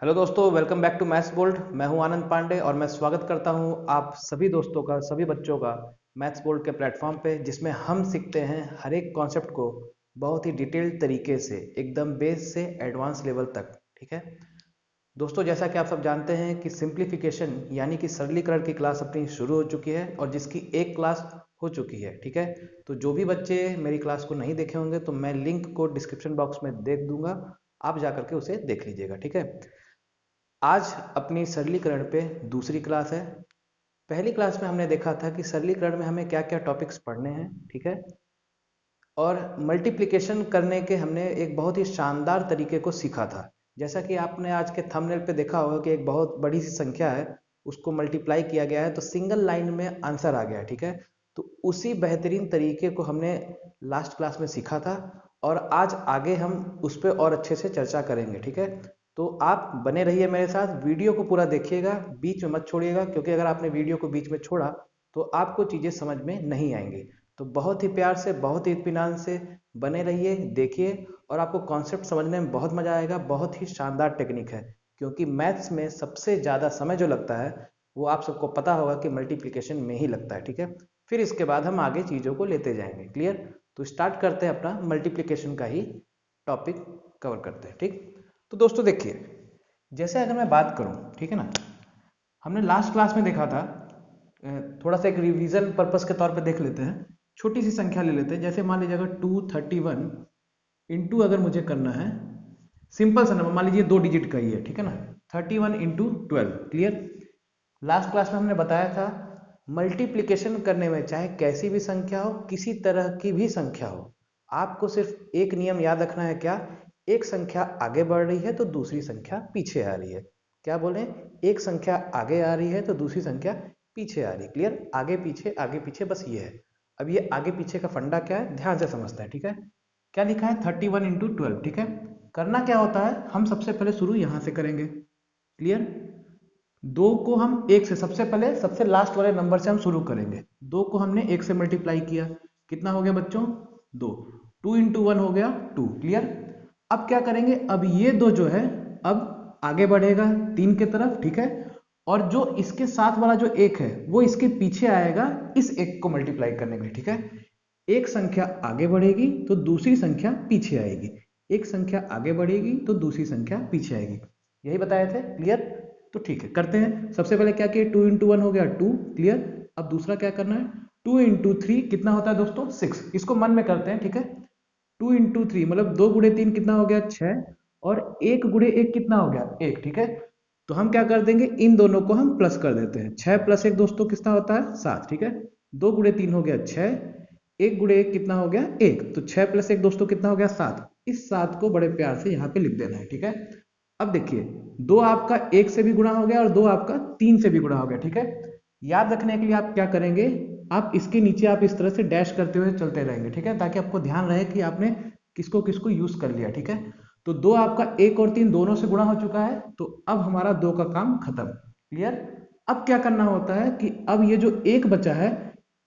Hello दोस्तों, welcome back to maths bolt. मैं हूं आनंद पांडे और मैं स्वागत करता हूं आप सभी दोस्तों का, सभी बच्चों का मैथ्स बोल्ट के प्लेटफॉर्म पे, जिसमें हम सीखते हैं हर एक कॉन्सेप्ट को बहुत ही डिटेल्ड तरीके से, एकदम बेस से एडवांस लेवल तक। ठीक है दोस्तों, जैसा कि आप सब जानते हैं कि सिंप्लीफिकेशन यानी कि सरलीकरण की क्लास अपनी शुरू हो चुकी है और जिसकी एक क्लास हो चुकी है। ठीक है, तो जो भी बच्चे मेरी क्लास को नहीं देखे होंगे तो मैं लिंक को डिस्क्रिप्शन बॉक्स में दे दूंगा, आप जा करके उसे देख लीजिएगा। ठीक है, आज अपनी सरलीकरण पे दूसरी क्लास है। पहली क्लास में हमने देखा था कि सरलीकरण में हमें क्या क्या टॉपिक्स पढ़ने हैं। ठीक है, और मल्टीप्लिकेशन करने के हमने एक बहुत ही शानदार तरीके को सीखा था। जैसा कि आपने आज के थंबनेल पे देखा होगा कि एक बहुत बड़ी सी संख्या है, उसको मल्टीप्लाई किया गया है तो सिंगल लाइन में आंसर आ गया है। ठीक है, तो उसी बेहतरीन तरीके को हमने लास्ट क्लास में सीखा था और आज आगे हम उस पर और अच्छे से चर्चा करेंगे। ठीक है, तो आप बने रहिए मेरे साथ, वीडियो को पूरा देखिएगा, बीच में मत छोड़िएगा, क्योंकि अगर आपने वीडियो को बीच में छोड़ा तो आपको चीज़ें समझ में नहीं आएंगी। तो बहुत ही प्यार से, बहुत ही इत्मीनान से बने रहिए, देखिए, और आपको कॉन्सेप्ट समझने में बहुत मजा आएगा। बहुत ही शानदार टेक्निक है, क्योंकि मैथ्स में सबसे ज़्यादा समय जो लगता है वो आप सबको पता होगा कि मल्टीप्लिकेशन में ही लगता है। ठीक है, फिर इसके बाद हम आगे चीज़ों को लेते जाएंगे। क्लियर? तो स्टार्ट करते हैं, अपना मल्टीप्लिकेशन का ही टॉपिक कवर करते हैं। ठीक, तो दोस्तों देखिए, जैसे अगर मैं बात करूं, ठीक है ना, हमने लास्ट क्लास में देखा था, थोड़ा सा एक रिवीजन पर्पस के तौर पे देख लेते हैं। छोटी सी संख्या ले लेते हैं, जैसे मान लीजिए अगर 231 इंटू अगर मुझे करना है, सिंपल सा नंबर मान लीजिए 2 डिजिट का ही है। ठीक है ना, 31 इंटू 12। क्लियर? लास्ट क्लास में हमने बताया था मल्टीप्लिकेशन करने में चाहे कैसी भी संख्या हो, किसी तरह की भी संख्या हो, आपको सिर्फ एक नियम याद रखना है। क्या? एक संख्या आगे बढ़ रही है तो दूसरी संख्या पीछे आ रही है। क्या बोले? एक संख्या आगे आ रही है तो दूसरी संख्या पीछे आ रही है। क्लियर? आगे पीछे बस ये है। अब ये आगे पीछे का फंडा क्या है, ध्यान से समझते हैं। ठीक है, क्या लिखा है? 31 इंटू 12। ठीक है, करना क्या होता है, हम सबसे पहले शुरू यहां से करेंगे। क्लियर? दो को हम एक से, सबसे पहले सबसे लास्ट वाले नंबर से हम शुरू करेंगे। दो को हमने एक से मल्टीप्लाई किया, कितना हो गया बच्चों? दो। 2 इंटू 1 हो गया 2। क्लियर? अब क्या करेंगे, अब ये दो जो है अब आगे बढ़ेगा 3 की तरफ। ठीक है, और जो इसके साथ वाला जो एक है वो इसके पीछे आएगा इस एक को मल्टीप्लाई करने के लिए। ठीक है, एक संख्या आगे बढ़ेगी तो दूसरी संख्या पीछे आएगी, एक संख्या आगे बढ़ेगी तो दूसरी संख्या पीछे आएगी। यही बताए थे। क्लियर? तो ठीक है, करते हैं। सबसे पहले क्या किए, 2 इंटू 1 हो गया 2। क्लियर? अब दूसरा क्या करना है, 2 इंटू 3 कितना होता है दोस्तों? 6। इसको मन में करते हैं। ठीक है, 2 इंटू 3 मतलब 2 गुणे 3 कितना हो गया? 6। और 1 गुणे 1 कितना हो गया? 1। ठीक है, तो हम क्या कर देंगे, इन दोनों को हम प्लस कर देते हैं। 6 + 1 दोस्तों कितना होता है? 7। ठीक है, 2 गुणे 3 हो गया 6, 1 गुणे 1 कितना हो गया? 1। तो 6 + 1 दोस्तों कितना हो गया? 7। इस 7 को बड़े प्यार से यहाँ पे लिख देना है। ठीक है, अब देखिए, दो आपका एक से भी गुणा हो गया और दो आपका तीन से भी गुणा हो गया। ठीक है, याद रखने के लिए आप क्या करेंगे, आप इसके नीचे आप इस तरह से डैश करते हुए चलते रहेंगे। ठीक है, ताकि आपको ध्यान रहे कि आपने किसको किसको यूज कर लिया। ठीक है, तो दो आपका एक और तीन दोनों से गुणा हो चुका है, तो अब हमारा दो का काम खत्म। क्लियर? अब क्या करना होता है कि अब ये जो एक बचा है,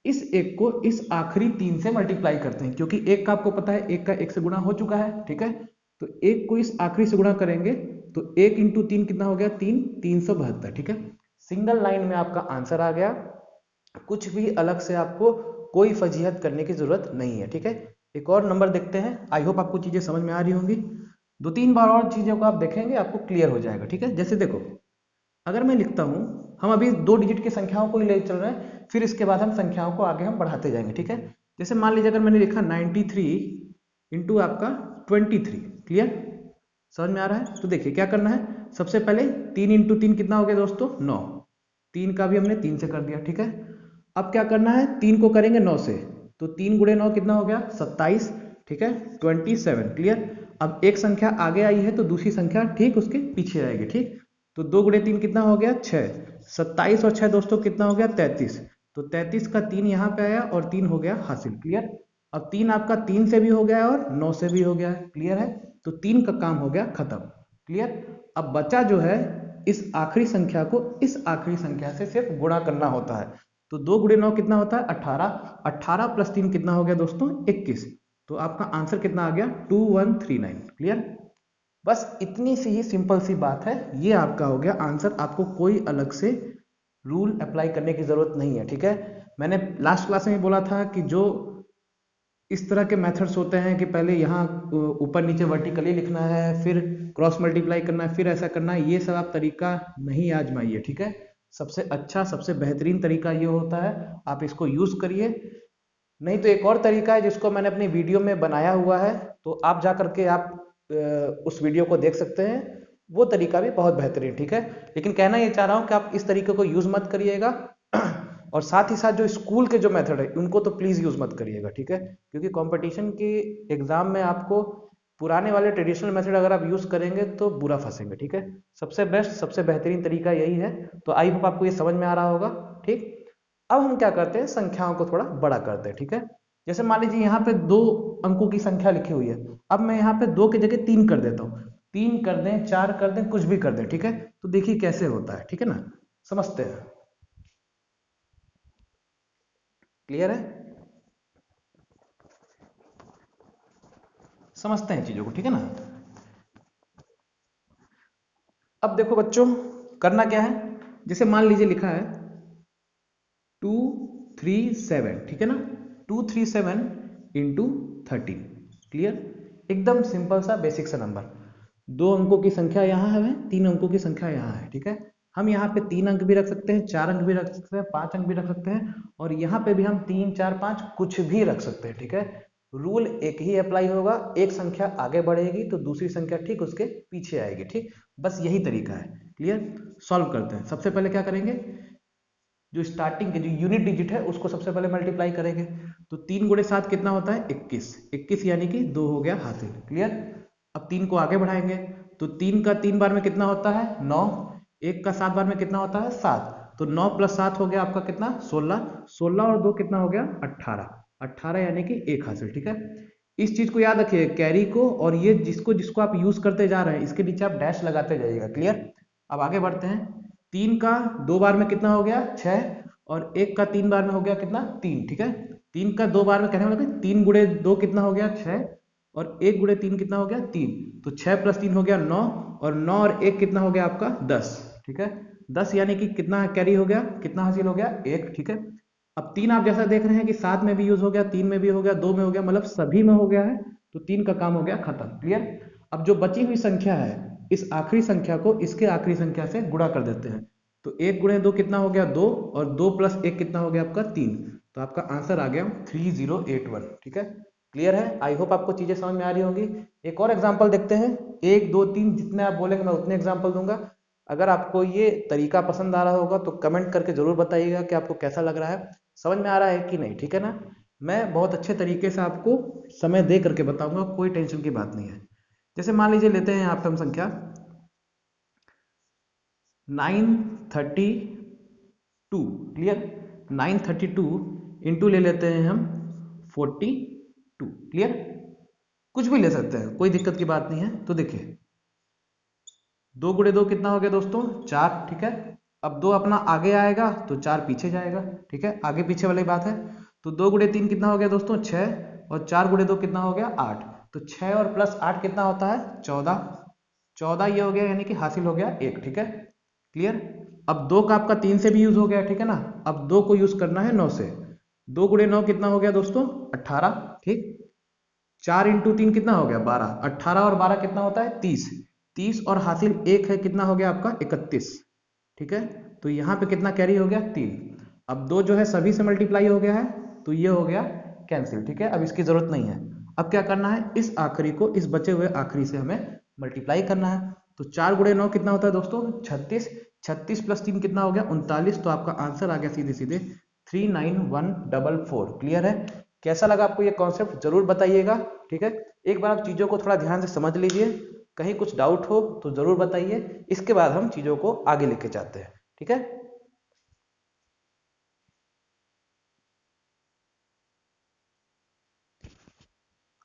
इस एक को इस आखिरी तीन से मल्टीप्लाई करते हैं, क्योंकि एक का आपको पता है एक का एक से गुणा हो चुका है। ठीक है, तो एक को इस आखिरी से गुणा करेंगे तो 1 इंटू 3 कितना हो गया? 3, 372। ठीक है, सिंगल लाइन में आपका आंसर आ गया। कुछ भी अलग से आपको कोई फजीहत करने की जरूरत नहीं है। ठीक है, एक और नंबर देखते हैं। आई होप आपको चीजें समझ में आ रही होंगी। दो तीन बार और चीजों को आप देखेंगे, आपको क्लियर हो जाएगा। ठीक है, जैसे देखो, अगर मैं लिखता हूं, हम अभी 2 डिजिट की संख्याओं को ही ले चल रहे हैं, फिर इसके बाद हम संख्याओं को आगे हम बढ़ाते जाएंगे। ठीक है, जैसे मान लीजिए अगर मैंने लिखा 93 इंटू आपका 23। क्लियर? समझ में आ रहा है? तो देखिए क्या करना है, सबसे पहले 3 इंटू 3 कितना हो गया दोस्तों? 9। तीन का भी हमने 3 से कर दिया। ठीक है, अब क्या करना है, 3 को करेंगे 9 से, तो 3 गुणे 9 कितना हो गया? 27। ठीक है, 27। क्लियर? अब एक संख्या आगे आई है तो दूसरी संख्या ठीक उसके पीछे आएगी। ठीक, तो 2 गुणे 3 कितना हो गया? 6। 27 और 6 दोस्तों कितना हो गया? 33। तो 33 का 3 यहाँ पे आया और 3 हो गया हासिल। क्लियर? अब 3 आपका 3 से भी हो गया और 9 से भी हो गया है। क्लियर है? तो 3 का काम हो गया खत्म। क्लियर? अब बचा जो है, इस आखिरी संख्या को इस आखिरी संख्या से सिर्फ गुणा करना होता है। तो 2 गुणे 9 कितना होता है? 18। 18 + 3 कितना हो गया दोस्तों? 21। तो आपका आंसर कितना आ गया? 2139। क्लियर? बस इतनी सी ही सिंपल सी बात है, ये आपका हो गया आंसर। आपको कोई अलग से रूल अप्लाई करने की जरूरत नहीं है, ठीक है। मैंने लास्ट क्लास में बोला था कि जो इस तरह के मेथड्स होते हैं कि पहले यहाँ ऊपर नीचे वर्टिकली लिखना है, फिर क्रॉस मल्टीप्लाई करना है, फिर ऐसा करना है, ये सब आप तरीका नहीं आजमाइए, ठीक है। सबसे अच्छा सबसे बेहतरीन तरीका ये होता है, आप इसको यूज करिए। नहीं तो एक और तरीका है जिसको मैंने अपनी वीडियो में बनाया हुआ है, तो आप जा करके आप उस वीडियो को देख सकते हैं। वो तरीका भी बहुत बेहतरीन, ठीक है। लेकिन कहना ये चाह रहा हूँ कि आप इस तरीके को यूज मत करिएगा और साथ ही साथ जो स्कूल के जो मेथड है उनको तो प्लीज यूज मत करिएगा, ठीक है। क्योंकि कंपटीशन के एग्जाम में आपको पुराने वाले ट्रेडिशनल मेथड अगर आप यूज करेंगे तो बुरा फंसेंगे, ठीक है। सबसे बेस्ट सबसे बेहतरीन तरीका यही है। तो आई होप आपको ये समझ में आ रहा होगा, ठीक। अब हम क्या करते हैं, संख्याओं को थोड़ा बड़ा करते हैं, ठीक है। जैसे मान लीजिए यहाँ पे 2 अंकों की संख्या लिखी हुई है, अब मैं यहाँ पे 2 की जगह 3 कर देता हूँ। 3 कर दें, 4 कर दें, कुछ भी कर दें, ठीक है। तो देखिए कैसे होता है, ठीक है ना। समझते हैं, क्लियर है। समझते हैं चीजों को, ठीक है ना। अब देखो बच्चों, करना क्या है, जैसे मान लीजिए लिखा है 237, ठीक है ना। 237 इंटू 13, क्लियर। एकदम सिंपल सा बेसिक सा नंबर। 2 अंकों की संख्या यहाँ है, 3 अंकों की संख्या यहाँ है, ठीक है। हम यहाँ पे 3 अंक भी रख सकते हैं, 4 अंक भी रख सकते हैं, 5 अंक भी रख सकते हैं, और यहाँ पे भी हम 3, 4, 5 कुछ भी रख सकते हैं, ठीक है। रूल एक ही अप्लाई होगा, एक संख्या आगे बढ़ेगी तो दूसरी संख्या ठीक उसके पीछे आएगी, ठीक। बस यही तरीका है, क्लियर। सॉल्व करते हैं। सबसे पहले क्या करेंगे, जो स्टार्टिंग के जो यूनिट डिजिट है उसको सबसे पहले मल्टीप्लाई करेंगे। तो 3 गुणे 7 कितना होता है, 21। 21 यानी कि 2 हो गया हासिल, क्लियर। अब 3 को आगे बढ़ाएंगे, तो 3 का 3 बार में कितना होता है, 9। 1 का 7 बार में कितना होता है, 7। तो 9 प्लस 7 हो गया आपका कितना, 16। 16 और 2 कितना हो गया, 18। 18 यानी कि 1 हासिल, ठीक है। इस चीज को याद रखिए, कैरी को, और ये जिसको जिसको आप यूज करते जा रहे हैं इसके नीचे आप डैश लगाते जाइएगा, क्लियर। अब आगे बढ़ते हैं। 3 का 2 बार में कितना हो गया, 6। और 1 का 3 बार में हो गया कितना, 3, ठीक है। 3 का 2 बार में कहने वाला 3 गुणे 2 कितना हो गया, 6। और 1 गुणे 3 कितना हो गया, 3। तो 6 प्लस 3 हो गया 9, और 9 और 1 कितना हो गया आपका, 10, ठीक है। 10 यानी कि कितना कैरी हो गया, कितना हासिल हो गया, 1, ठीक है। अब 3 आप जैसा देख रहे हैं कि 7 में भी यूज हो गया, 3 में भी हो गया, 2 में हो गया, मतलब सभी में हो गया है। तो 3 का काम हो गया खत्म, क्लियर। अब जो बची हुई संख्या है, इस आखिरी संख्या को इसके आखिरी संख्या से गुणा कर देते हैं। तो 1 गुणे 2 कितना हो गया, 2, और 2 प्लस 1 कितना हो गया आपका, 3। तो आपका आंसर आ गया 3081, ठीक है। क्लियर है। आई होप आपको चीजें समझ में आ रही होंगी। एक और एग्जांपल देखते हैं, 1, 2, 3 जितने आप बोलेंगे मैं उतने एग्जांपल दूंगा। अगर आपको ये तरीका पसंद आ रहा होगा तो कमेंट करके जरूर बताइएगा कि आपको कैसा लग रहा है, समझ में आ रहा है कि नहीं, ठीक है ना। मैं बहुत अच्छे तरीके से आपको समय दे करके बताऊंगा, कोई टेंशन की बात नहीं है। जैसे मान लीजिए लेते हैं यहाँ पे हम संख्या 932, क्लियर। 932 इंटू ले लेते हैं हम 42, क्लियर। कुछ भी ले सकते हैं, कोई दिक्कत की बात नहीं है। तो देखिए 2 गुणे 2 कितना हो गया दोस्तों, 4, ठीक है। अब 2 अपना आगे आएगा तो 4 पीछे जाएगा, ठीक है, आगे पीछे वाली बात है। तो 2 गुणे 3 कितना हो गया दोस्तों, 6। और 4 गुणे 2 कितना हो गया, 8। तो 6 और प्लस 8 कितना होता है, 14। 14 ये हो गया यानी कि हासिल हो गया 1, ठीक है, क्लियर। अब 2 का आपका 3 से भी यूज हो गया, ठीक है ना। अब 2 को यूज करना है 9 से। 2 गुणे 9 कितना हो गया दोस्तों, 18, ठीक। 4 इंटू 3 कितना हो गया, 12। 18 और 12 कितना होता है, 30। 30 और हासिल 1 है, कितना हो गया आपका, 31, ठीक है। तो यहाँ पे कितना कैरी हो गया, 3। अब 2 जो है सभी से मल्टीप्लाई हो गया है, तो ये हो गया कैंसिल, ठीक है। अब इसकी जरूरत नहीं है। अब क्या करना है, इस आखिरी को इस बचे हुए आखिरी से हमें मल्टीप्लाई करना है। तो 4 गुणे 9 कितना होता है दोस्तों, 36। 36 प्लस 3 कितना हो गया, 39। तो आपका आंसर आ गया सीधे सीधे 39144, क्लियर है। कैसा लगा आपको ये कॉन्सेप्ट जरूर बताइएगा, ठीक है। एक बार आप चीजों को थोड़ा ध्यान से समझ लीजिए, कहीं कुछ डाउट हो तो जरूर बताइए, इसके बाद हम चीजों को आगे लेके जाते हैं, ठीक है।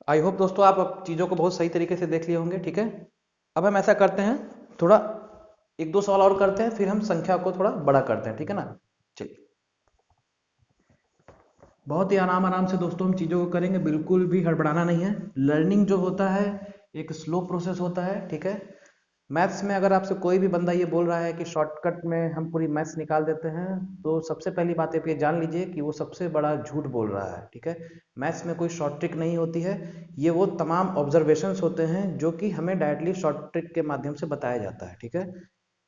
आई होप दोस्तों आप अब चीजों को बहुत सही तरीके से देख लिए होंगे, ठीक है। अब हम ऐसा करते हैं, थोड़ा 1-2 सवाल और करते हैं, फिर हम संख्या को थोड़ा बड़ा करते हैं, ठीक है ना। चलिए, बहुत ही आराम आराम से दोस्तों हम चीजों को करेंगे, बिल्कुल भी हड़बड़ाना नहीं है। लर्निंग जो होता है एक स्लो प्रोसेस होता है, ठीक है। मैथ्स में अगर आपसे कोई भी बंदा ये बोल रहा है कि शॉर्टकट में हम पूरी मैथ्स निकाल देते हैं, तो सबसे पहली बात आप ये जान लीजिए कि वो सबसे बड़ा झूठ बोल रहा है, ठीक है। मैथ्स में कोई शॉर्ट ट्रिक नहीं होती है, ये वो तमाम ऑब्जर्वेशंस होते हैं जो कि हमें डायरेक्टली शॉर्ट ट्रिक के माध्यम से बताया जाता है, ठीक है।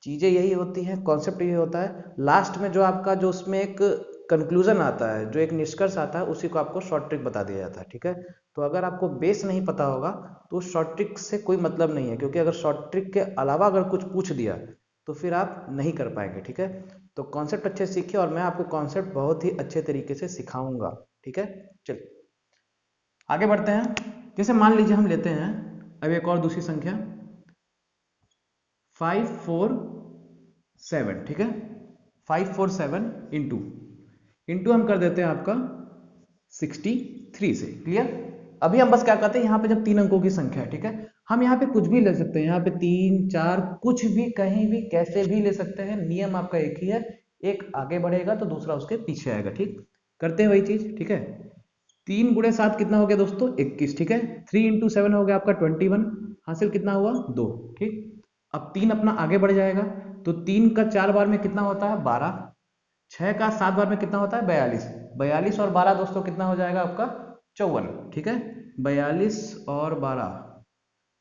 चीज़ें यही होती हैं, कॉन्सेप्ट यही होता है, लास्ट में जो आपका जो उसमें एक कंक्लूजन आता है, जो एक निष्कर्ष आता है, उसी को आपको शॉर्ट ट्रिक बता दिया जाता है, ठीक है। तो अगर आपको बेस नहीं पता होगा तो शॉर्ट ट्रिक से कोई मतलब नहीं है, क्योंकि अगर शॉर्ट ट्रिक के अलावा अगर कुछ पूछ दिया तो फिर आप नहीं कर पाएंगे, ठीक है। तो कॉन्सेप्ट अच्छे से सीखिए और मैं आपको कॉन्सेप्ट बहुत ही अच्छे तरीके से सिखाऊंगा, ठीक है। चलिए आगे बढ़ते हैं। जैसे मान लीजिए हम लेते हैं अब एक और दूसरी संख्या 547, ठीक है। 547 इंटू हम कर देते हैं आपका 63 से। क्लियर। अभी हम बस क्या करते हैं, यहाँ पे जब 3 अंकों की संख्या है, ठीक है, हम यहाँ पे कुछ भी ले सकते हैं, यहाँ पे 3 4 कुछ भी कहीं भी कैसे भी ले सकते हैं, नियम आपका एक ही है, एक आगे बढ़ेगा तो दूसरा उसके पीछे आएगा, ठीक। करते हैं वही चीज, ठीक है। 3 × 7 कितना हो गया दोस्तों, 21, ठीक है। 3 × 7 हो गया आपका 21, हासिल कितना हुआ 2, ठीक। अब 3 अपना आगे बढ़ जाएगा, तो 3 का 4 बार में कितना होता है 12, 6 का 7 बार में कितना होता है 42, 42 और 12 दोस्तों कितना हो जाएगा आपका 54, ठीक है। 42 और 12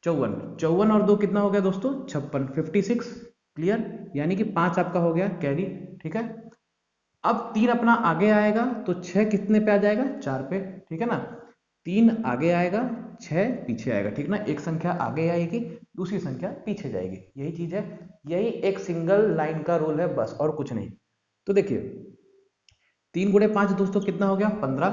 54, 54 और 2 कितना हो गया दोस्तों 56, 56। क्लियर। यानी कि 5 आपका हो गया कैरी, ठीक है। अब 3 अपना आगे आएगा तो 6 कितने पे आ जाएगा 4 पे, ठीक है ना। 3 आगे आएगा 6 पीछे आएगा, ठीक ना। एक संख्या आगे आएगी दूसरी संख्या पीछे जाएगी, यही चीज है, यही एक सिंगल लाइन का रूल है बस, और कुछ नहीं। तो देखिए 3 × 5 दोस्तों कितना हो गया 15,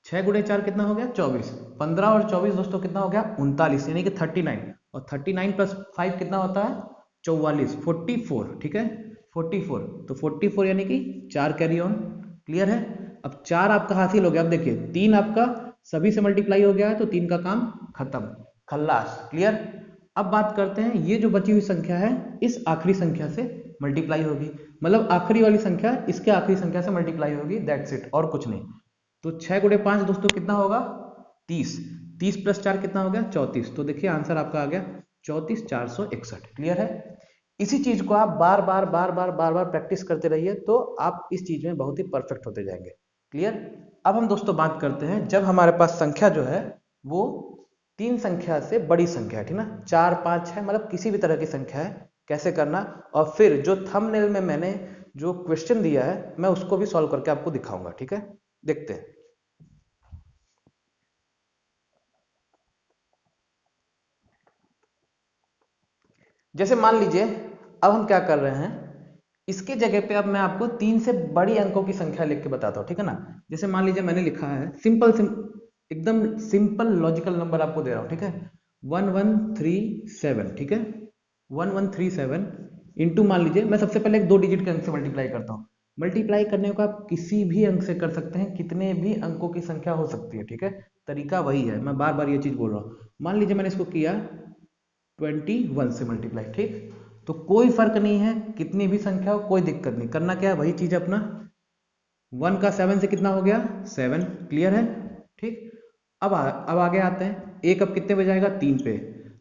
6 × 4 कितना हो गया 24, 15 और 24 दोस्तों कितना हो गया 39, यानी कि 39, और 39 + 5 कितना होता है 44, 44, ठीक है। 44, तो 44 यानी कि 4 कैरी ऑन। क्लियर है। अब 4 आपका हासिल हो गया, अब देखिए 3 आपका सभी से मल्टीप्लाई हो गया है, तो 3 का काम खत्म, खल्लास। क्लियर। अब बात करते हैं, ये जो बची हुई संख्या है इस आखिरी संख्या से मल्टीप्लाई होगी, मतलब आखिरी वाली संख्या इसके आखिरी संख्या से मल्टीप्लाई होगी, दैट्स इट, और कुछ नहीं। तो 6 × 5 दोस्तों कितना होगा 30, 30 + 4 कितना हो गया 34, तो देखिए आंसर आपका आ गया 34 461। क्लियर है। इसी चीज को आप बार बार बार बार बार बार प्रैक्टिस करते रहिए, तो आप इस चीज में बहुत ही परफेक्ट होते जाएंगे। क्लियर। अब हम दोस्तों बात करते हैं, जब हमारे पास संख्या जो है वो 3 संख्या से बड़ी संख्या है, ठीक ना, 4 5 6, मतलब किसी भी तरह की संख्या है, कैसे करना, और फिर जो थंबनेल में मैंने जो क्वेश्चन दिया है मैं उसको भी सॉल्व करके आपको दिखाऊंगा, ठीक है। देखते हैं। जैसे मान लीजिए अब हम क्या कर रहे हैं, इसके जगह पे अब मैं आपको 3 से बड़ी अंकों की संख्या लिख के बताता हूँ, ठीक है ना। जैसे मान लीजिए मैंने लिखा है एकदम सिंपल लॉजिकल नंबर आपको दे रहा हूँ, ठीक है, 1137, ठीक है। 1137 इंटू, मान लीजिए मैं सबसे पहले एक 2 डिजिट के अंक से मल्टीप्लाई करता हूँ। मल्टीप्लाई करने को आप किसी भी अंक से कर सकते हैं, कितने भी अंकों की संख्या हो सकती है, ठीक है। तरीका वही है, मैं बार बार ये चीज बोल रहा हूँ। मान लीजिए मैंने इसको किया 21 से मल्टीप्लाई, ठीक। तो कोई फर्क नहीं है कितनी भी संख्या हो, कोई दिक्कत नहीं, करना क्या है वही चीज अपना, 1 का 7 से कितना हो गया 7। क्लियर है। ठीक। अब आगे आते हैं, एक अब कितने पे जाएगा 3 पे,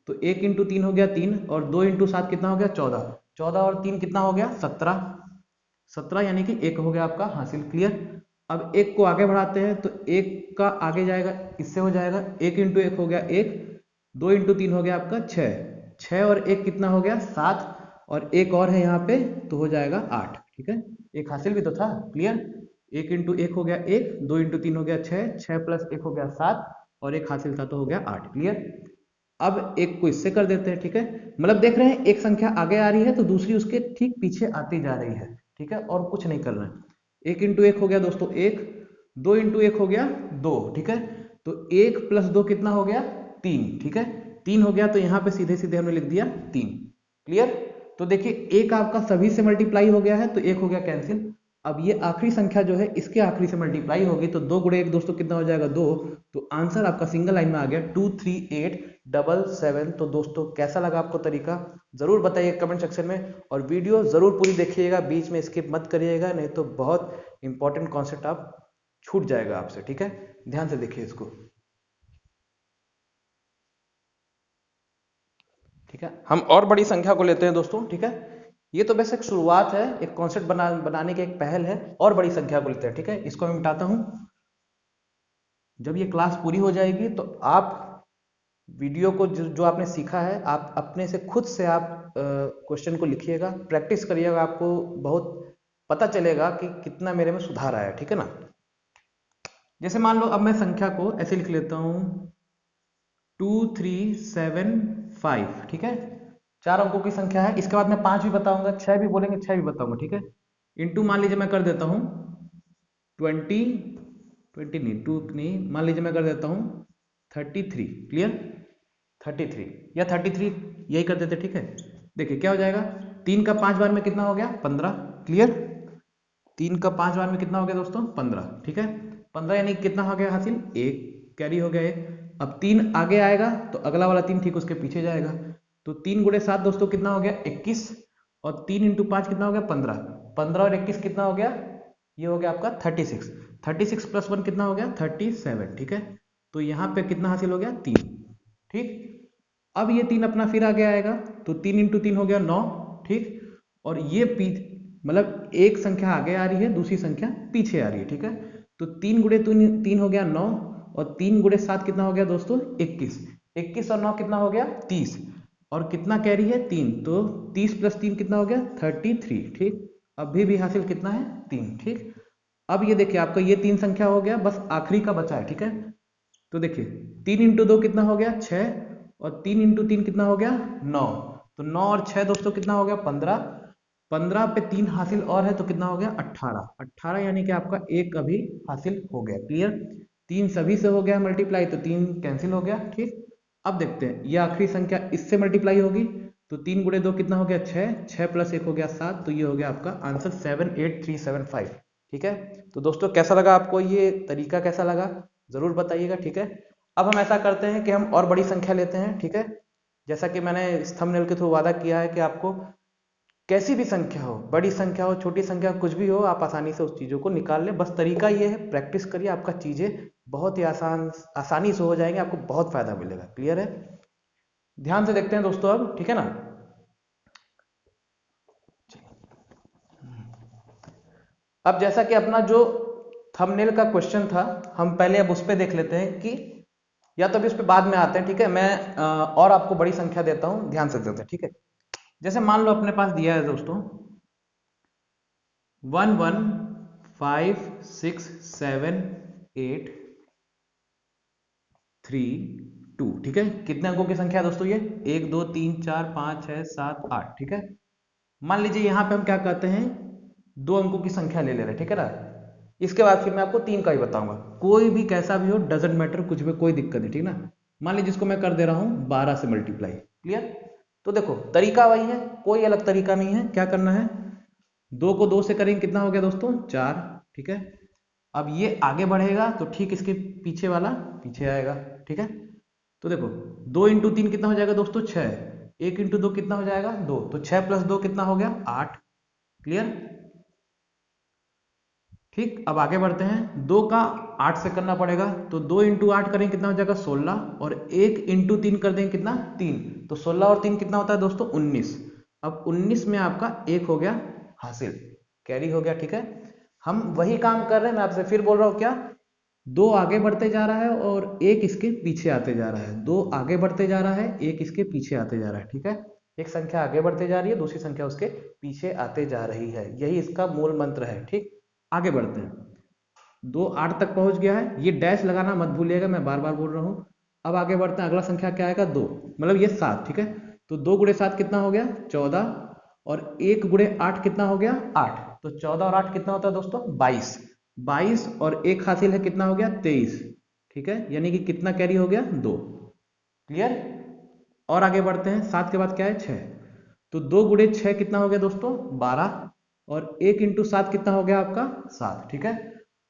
तो 1 × 3 हो गया 3, और 2 × 7 कितना हो गया 14, 14 और 3 कितना हो गया 17, 17 यानी कि 1 हो गया आपका हासिल। क्लियर। अब एक को आगे बढ़ाते हैं, तो एक का आगे जाएगा इससे हो जाएगा 1 × 1 हो गया 1, 2 × 3 हो गया आपका 6, 6 और 1 कितना हो गया 7, और एक और है यहाँ पे तो हो जाएगा 8, ठीक है। एक हासिल भी तो था। क्लियर। 1 × 1 हो गया 1, 2 × 3 हो गया 6, 6 + 1 हो गया 7, और एक हासिल था तो हो गया 8। क्लियर। अब एक को इससे कर देते हैं, ठीक है, मतलब देख रहे हैं एक संख्या आगे आ रही है तो दूसरी उसके ठीक पीछे आती जा रही है, ठीक है, और कुछ नहीं कर रहे हैं। 1 × 1 हो गया दोस्तों 1, 2 × 1 हो गया 2, ठीक है, तो 1 + 2 कितना हो गया 3, ठीक है, 3 हो गया, तो यहाँ पे सीधे सीधे हमने लिख दिया 3। क्लियर। तो देखिए एक आपका सभी से मल्टीप्लाई हो गया है तो एक हो गया कैंसिल। अब ये आखिरी संख्या जो है इसके आखिरी से मल्टीप्लाई होगी, तो 2 × 1 दोस्तों कितना हो जाएगा 2, तो आंसर आपका सिंगल लाइन में आ गया 23877। तो दोस्तों कैसा लगा आपको तरीका, जरूर बताइए कमेंट सेक्शन में, और वीडियो जरूर पूरी देखिएगा, बीच में स्किप मत करिएगा, नहीं तो बहुत इंपॉर्टेंट कॉन्सेप्ट आप छूट जाएगा आपसे, ठीक है। ध्यान से देखिए इसको। ठीक है। हम और बड़ी संख्या को लेते हैं दोस्तों, ठीक है। ये तो बस एक शुरुआत है, एक कॉन्सेप्ट बनाने की एक पहल है। और बड़ी संख्या को लेते हैं, ठीक है। इसको मैं मिटाता हूं। जब ये क्लास पूरी हो जाएगी तो आप वीडियो को जो आपने सीखा है, आप अपने से खुद से आप क्वेश्चन को लिखिएगा, प्रैक्टिस करिएगा, आपको बहुत पता चलेगा कि कितना मेरे में सुधार आया, ठीक है ना। जैसे मान लो अब मैं संख्या को ऐसे लिख लेता हूं 2375, ठीक है। 4 अंकों की संख्या है। इसके बाद मैं 5 भी बताऊंगा, 6 भी बोलेंगे 6 भी बताऊंगा, ठीक है। इंटू मान लीजिए मैं कर देता हूं 20 नहीं, 2 नहीं, मान लीजिए मैं कर देता हूं 33। क्लियर, 33 या 33 यही कर देते, ठीक है। देखिए क्या हो जाएगा, 3 का 5 बार में कितना हो गया, 15। क्लियर, 3 का 5 बार में कितना हो गया दोस्तों, 15, ठीक है। 15 यानी कितना हो गया हासिल, एक कैरी हो गया एक। अब 3 आगे आएगा तो अगला वाला 3 ठीक उसके पीछे जाएगा। तो 3 गुणे 7 दोस्तों कितना हो गया, 21। और 3 इंटू 5 कितना हो गया, 15। 15 और 21 कितना हो गया, ये हो गया आपका 36। 36 प्लस 1 कितना हो गया, 37, ठीक है। तो यहाँ पे कितना हासिल हो गया, 3, ठीक। अब ये 3 अपना फिर आगे आएगा तो 3 इंटू 3 हो गया 9, ठीक। और ये मतलब एक संख्या आगे आ रही है, दूसरी संख्या पीछे आ रही है, ठीक है। तो 3 गुणे 3 हो गया 9, और 3 गुणे 7 कितना हो गया दोस्तों, 21। 21 और 9 कितना हो गया, 30। और कितना कैरी है, 3, तो 30 प्लस 3 कितना हो गया, 33, ठीक। अभी भी हासिल कितना है, 3, ठीक। अब ये देखिए आपका ये 3 संख्या हो गया, बस आखिरी का बचा है, ठीक है। तो देखिए 3 इंटू 2 कितना हो गया, 6। और 3 इंटू 3 कितना हो गया, 9। तो 9 और 6 दोस्तों कितना हो गया, 15। 15 पे 3 हासिल और है तो कितना हो गया, 18। 18 यानी कि आपका एक अभी हासिल हो गया। क्लियर, 3 सभी से हो गया मल्टीप्लाई तो 3 कैंसिल हो गया, ठीक। अब देखते हैं ये आखिरी संख्या इससे मल्टीप्लाई होगी तो 3 गुणे 2 कितना हो गया, 6। 6 प्लस 1 हो गया 7। तो ये हो गया आपका आंसर 78375, ठीक है। तो दोस्तों कैसा लगा आपको, ये तरीका कैसा लगा जरूर बताइएगा, ठीक है। अब हम ऐसा करते हैं कि हम और बड़ी संख्या लेते हैं, ठीक है। जैसा कि मैंने इस थंबनेल के थ्रू वादा किया है कि आपको कैसी भी संख्या हो, बड़ी संख्या हो, छोटी संख्या, कुछ भी हो, आप आसानी से उस चीज़ों को निकाल लें। बस तरीका ये है, प्रैक्टिस करिए, आपका चीज़ें बहुत ही आसानी से हो जाएंगे, आपको बहुत फायदा मिलेगा। क्लियर है, ध्यान से देखते हैं दोस्तों अब, ठीक है ना। अब जैसा कि अपना जो थंबनेल का क्वेश्चन था, हम पहले अब उस पर देख लेते हैं कि, या तो अभी उस पर बाद में आते हैं, ठीक है। मैं और आपको बड़ी संख्या देता हूं, ध्यान से देते हैं, ठीक है। जैसे मान लो अपने पास दिया है दोस्तों 1 1 5 6 7 8 3 2, ठीक है। कितने अंकों की संख्या है दोस्तों ये, 1 2 3 4 5 6 7 8, ठीक है। मान लीजिए यहाँ पे हम क्या कहते हैं, 2 अंकों की संख्या ले रहे हैं, ठीक है ना। इसके बाद फिर मैं आपको 3 का ही बताऊंगा, कोई भी कैसा भी हो, डजेंट मैटर, कुछ भी कोई दिक्कत नहीं, ठीक ना। मान लीजिए इसको मैं कर दे रहा हूं 12 से मल्टीप्लाई। क्लियर, तो देखो तरीका वही है, कोई अलग तरीका नहीं है। क्या करना है, 2 को 2 से करेंगे कितना हो गया दोस्तों, 4, ठीक है। अब ये आगे बढ़ेगा तो ठीक इसके पीछे वाला पीछे आएगा, ठीक है। तो देखो 2 इंटू 3 कितना हो जाएगा दोस्तों, 6। 1 इंटू 2 कितना हो जाएगा, 2। तो 6 प्लस 2 कितना हो गया, 8। क्लियर, ठीक। अब आगे बढ़ते हैं, 2 का 8 से करना पड़ेगा तो 2 इंटू 8 करें कितना हो जाएगा, 16। और 1 इंटू 3 कर देंगे कितना, 3। तो 16 और 3 कितना होता है दोस्तों, 19। अब 19 में आपका 1 हो गया हासिल, कैरी हो गया, ठीक है। हम वही काम कर रहे हैं, मैं आपसे फिर बोल रहा हूं क्या, 2 आगे बढ़ते जा रहा है और 1 इसके पीछे आते जा रहा है। 2 आगे बढ़ते जा रहा है, 1 इसके पीछे आते जा रहा है, ठीक है। एक संख्या आगे बढ़ते जा रही है, दूसरी संख्या उसके पीछे आते जा रही है, यही इसका मूल मंत्र है, ठीक। आगे बढ़ते हैं, 2 8 तक पहुंच गया है, ये डैश लगाना मत भूलिएगा, मैं बार बार बोल रहा हूं। अब आगे बढ़ते हैं, अगला संख्या क्या आएगा, 2, मतलब ये 7, ठीक है। तो 2 गुणे 7 कितना हो गया, 14। और 1 गुणे 8 कितना हो गया, 8। तो 14 और 8 कितना होता है दोस्तों, 22। 22 और 1 हासिल है कितना हो गया, 23, ठीक है। यानी कि कितना कैरी हो गया, 2। क्लियर, और आगे बढ़ते हैं, 7 के बाद क्या है, 6। तो 2 गुणे 6 कितना हो गया दोस्तों, 12। और 1 इंटू 7 कितना हो गया आपका, 7, ठीक है।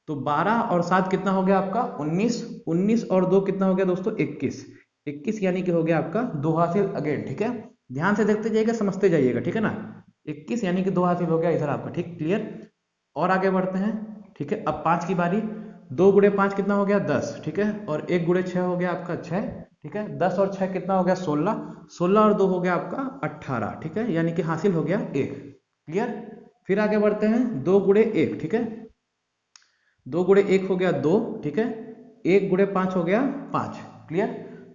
तो 12 और 7 कितना हो गया आपका, 19। 19 और 2 कितना हो गया दोस्तों, 21। 21 यानी कि हो गया आपका 2 हासिल अगेन, ठीक है। ध्यान से देखते जाइएगा, समझते जाइएगा, ठीक है ना। 21 यानी कि 2 हासिल हो गया इधर आपका, ठीक। क्लियर, और आगे बढ़ते हैं, ठीक है। अब 5 की बारी, 2 गुणे 5 कितना हो गया 10, ठीक है, और 1 गुणे 6 हो गया आपका 6, ठीक है, 10 और 6 कितना हो गया 16, 16 और 2 हो गया आपका 18, ठीक है, यानी कि हासिल हो गया 1। क्लियर। फिर आगे बढ़ते हैं, 2 गुणे 1, ठीक है, 2 गुणे 1 हो गया 2, ठीक है, 1 गुणे 5 हो गया 5। क्लियर।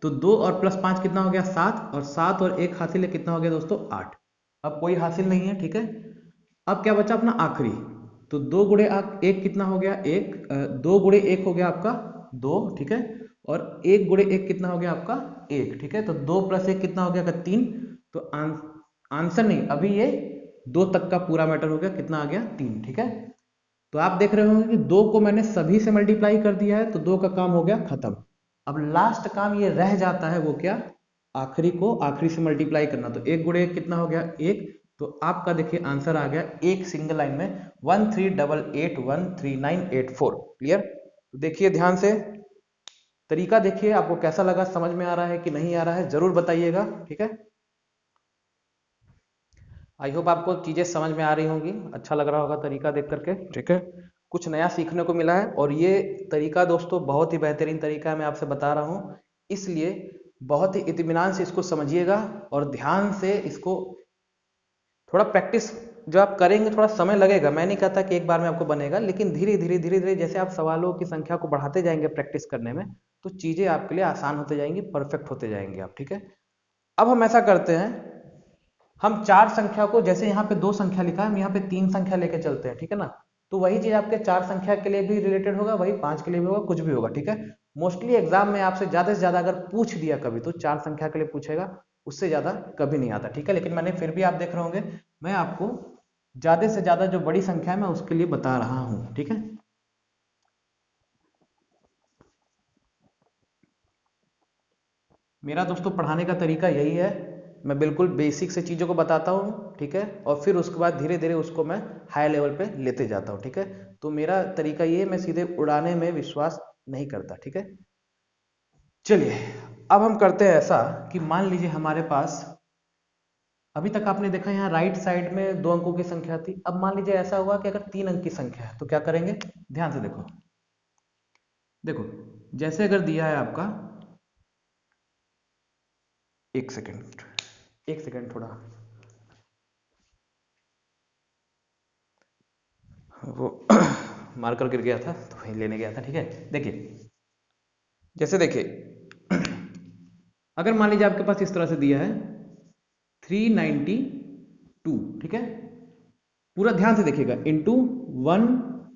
तो 2 और प्लस 5 कितना हो गया 7, और 7 और 1 हासिल है कितना हो गया दोस्तों 8। अब कोई हासिल नहीं है, ठीक है। अब क्या बचा अपना आखिरी, तो 2 गुणे 1 कितना हो गया 1, 2 गुणे 1 हो गया आपका 2, ठीक है, और 1 गुणे 1 कितना हो गया आपका 1, ठीक है, तो 2 प्लस 1 कितना हो गया 3। तो आंसर नहीं, अभी ये 2 तक का पूरा मैटर हो गया, कितना आ गया 3, ठीक है। तो आप देख रहे होंगे कि 2 को मैंने सभी से मल्टीप्लाई कर दिया है, तो 2 का काम हो गया खत्म। अब लास्ट काम ये रह जाता है, वो क्या, आखिरी को आखिरी से मल्टीप्लाई करना। तो 1 गुणे 1 कितना हो गया 1, तो आपका देखिए आंसर आ गया एक सिंगल लाइन में 1388133984। क्लियर। तो देखिए ध्यान से, तरीका देखिए आपको कैसा लगा, समझ में आ रहा है कि नहीं आ रहा है, जरूर बताइएगा, ठीक है। आई होप आपको चीजें समझ में आ रही होंगी, अच्छा लग रहा होगा तरीका देख करके, ठीक है, कुछ नया सीखने को मिला है। और ये तरीका दोस्तों बहुत ही बेहतरीन तरीका है, मैं आपसे बता रहा हूँ, इसलिए बहुत ही इत्मीनान से इसको समझिएगा और ध्यान से इसको थोड़ा प्रैक्टिस जो आप करेंगे, थोड़ा समय लगेगा, मैं नहीं कहता कि एक बार में आपको बनेगा, लेकिन धीरे धीरे धीरे धीरे जैसे आप सवालों की संख्या को बढ़ाते जाएंगे प्रैक्टिस करने में, तो चीजें आपके लिए आसान होते जाएंगी, परफेक्ट होते जाएंगे आप, ठीक है। अब हम ऐसा करते हैं, हम 4 संख्या को, जैसे यहाँ पे 2 संख्या लिखा है, हम यहाँ पे 3 संख्या लेके चलते हैं, ठीक है ना। तो वही चीज आपके 4 संख्या के लिए भी रिलेटेड होगा, वही 5 के लिए भी होगा, कुछ भी होगा, ठीक है। मोस्टली एग्जाम में आपसे ज्यादा से ज्यादा अगर पूछ दिया कभी, तो 4 संख्या के लिए पूछेगा, उससे ज्यादा कभी नहीं आता, ठीक है। लेकिन मैंने फिर भी, आप देख रहे होंगे, मैं आपको ज्यादा से ज्यादा जो बड़ी संख्या है मैं उसके लिए बता रहा हूं, ठीक है। मेरा दोस्तों पढ़ाने का तरीका यही है, मैं बिल्कुल बेसिक से चीज़ों को बताता हूँ, ठीक है, और फिर उसके बाद धीरे धीरे उसको मैं हाई लेवल पे लेते जाता हूँ, ठीक है। तो मेरा तरीका ये है, मैं सीधे उड़ाने में विश्वास नहीं करता, ठीक है। चलिए, अब हम करते हैं ऐसा कि मान लीजिए हमारे पास, अभी तक आपने देखा यहाँ राइट साइड में 2 अंकों की संख्या थी, अब मान लीजिए ऐसा हुआ कि अगर 3 अंक की संख्या है, तो क्या करेंगे, ध्यान से देखो। देखो, जैसे अगर दिया है आपका, एक सेकेंड, एक सेकेंड, थोड़ा वो मार्कर गिर गया था तो वहीं लेने गया था, ठीक है। देखिए, जैसे देखिए, अगर मान लीजिए आपके पास इस तरह से दिया है 392, ठीक है, पूरा ध्यान से देखिएगा, इंटू 1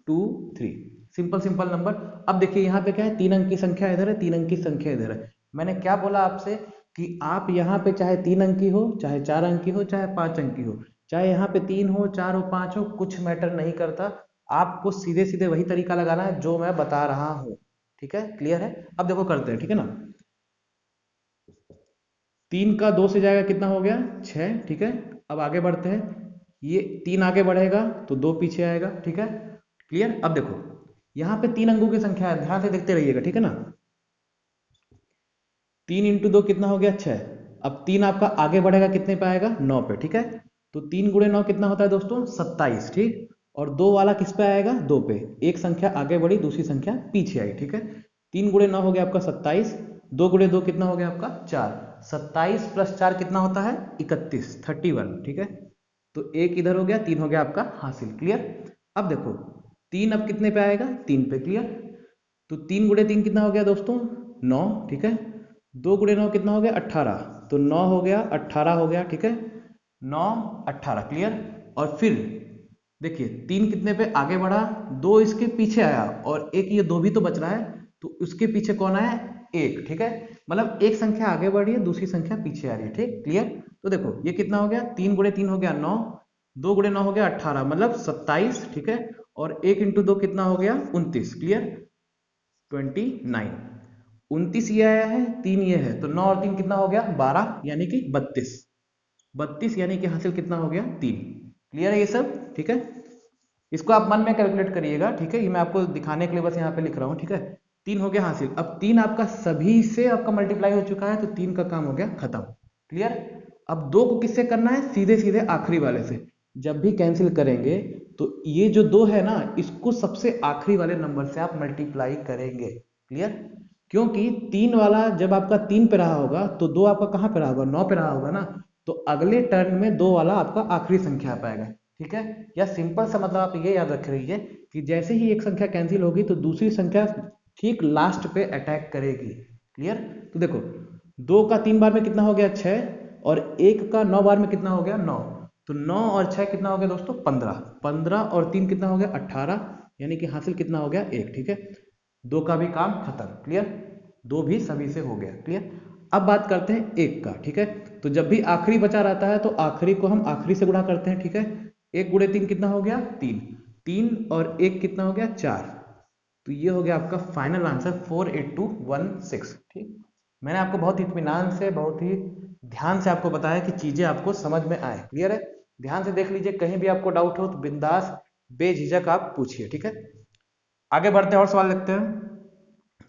2 3, सिंपल सिंपल नंबर। अब देखिए यहाँ पे क्या है, 3 अंक की संख्या इधर है, 3 अंक की संख्या इधर है। मैंने क्या बोला आपसे कि आप यहाँ पे चाहे 3 अंक की हो, चाहे 4 अंक की हो, चाहे 5 अंक की हो, चाहे यहाँ पे 3 हो, 4 हो, 5 हो, कुछ मैटर नहीं करता, आपको सीधे सीधे वही तरीका लगाना है जो मैं बता रहा हूँ, ठीक है। क्लियर है। अब देखो करते हैं, ठीक है ना। 3 का 2 से जाएगा, कितना हो गया 6, ठीक है। अब आगे बढ़ते हैं, ये 3 आगे बढ़ेगा तो 2 पीछे आएगा, ठीक है। क्लियर। अब देखो यहाँ पे 3 अंकों की संख्या है, ध्यान से देखते रहिएगा, ठीक है ना। 3 इंटू 2 कितना हो गया 6। अब 3 आपका आगे बढ़ेगा, कितने पे आएगा 9 पे, ठीक है। तो 3 गुणे 9 कितना होता है दोस्तों 27, ठीक। और 2 वाला किस पे आएगा 2 पे, एक संख्या आगे बढ़ी, दूसरी संख्या पीछे आई, ठीक है। 3 गुणे 9 हो गया आपका 27, 2 गुणे 2 कितना हो गया आपका 4, 27 प्लस 4 कितना होता है 31, 31, ठीक है। तो एक इधर हो गया, 3 हो गया आपका हासिल। क्लियर। अब देखो 3 अब कितने पे आएगा 3 पे। क्लियर। तो 3 गुणे 3 कितना हो गया दोस्तों 9, ठीक है। 2 गुणे 9 कितना हो गया 18, तो 9 हो गया 18 हो गया, ठीक है, 9 18। क्लियर। और फिर देखिए 3 कितने पे आगे बढ़ा, 2 इसके पीछे आया, और एक ये 2 भी तो बच रहा है, तो उसके पीछे कौन आया 1, ठीक है। मतलब एक संख्या आगे बढ़ी है, दूसरी संख्या पीछे आ रही है, ठीक। क्लियर। तो देखो ये कितना हो गया, 3 गुणे 3 हो गया 9, 2 गुणे 9 हो गया 18, मतलब 27, ठीक है। और 1 इंटू 2 कितना हो गया 29। क्लियर। 29, 29 ये आया है, 3 ये है, तो 9 और 3 कितना हो गया 12, यानी कि 32, 32 यानी कि हासिल कितना हो गया 3। क्लियर है ये सब, ठीक है। इसको आप मन में कैलकुलेट करिएगा, ठीक है, ये मैं आपको दिखाने के लिए बस यहाँ पे लिख रहा हूँ, ठीक है। 3 हो गया हासिल। अब 3 आपका सभी से आपका मल्टीप्लाई हो चुका है, तो 3 का काम हो गया खत्म। क्लियर। अब 2 को किससे करना है, सीधे सीधे आखिरी वाले से। जब भी कैंसिल करेंगे तो ये जो 2 है ना, इसको सबसे आखिरी वाले नंबर से आप मल्टीप्लाई करेंगे। क्लियर? क्योंकि 3 वाला जब आपका 3 पे रहा होगा तो 2 आपका कहाँ पे रहा होगा, 9 पे रहा होगा ना, तो अगले टर्न में 2 वाला आपका आखिरी संख्या आ पाएगा। ठीक है? या सिंपल सा मतलब आप ये याद रख रही है कि जैसे ही एक संख्या कैंसिल होगी तो दूसरी संख्या ठीक लास्ट पे अटैक करेगी। क्लियर? तो देखो 2 का 3 बार में कितना हो गया, 6, और 1 का 9 बार में कितना हो गया, 9। तो 9 और 6 कितना हो गया दोस्तों, 15। 15 और 3 कितना हो गया, 18, यानी कि हासिल कितना हो गया, 1। ठीक है? 2 का भी काम खत्म। क्लियर? 2 भी सभी से हो गया। क्लियर? अब बात करते हैं 1 का। ठीक है? तो जब भी आखिरी बचा रहता है तो आखिरी को हम आखिरी से गुणा करते हैं। ठीक है? 1 गुणे 3 कितना हो गया, 3। 3 और 1 कितना हो गया, 4। तो ये हो गया आपका फाइनल आंसर 48216। ठीक? मैंने आपको बहुत इत्मीनान से, बहुत ही ध्यान से आपको बताया कि चीजें आपको समझ में आए। क्लियर है? ध्यान से देख लीजिए, कहीं भी आपको डाउट हो तो बिंदास बेझिझक आप पूछिए। ठीक है? आगे बढ़ते हैं और सवाल लिखते हैं।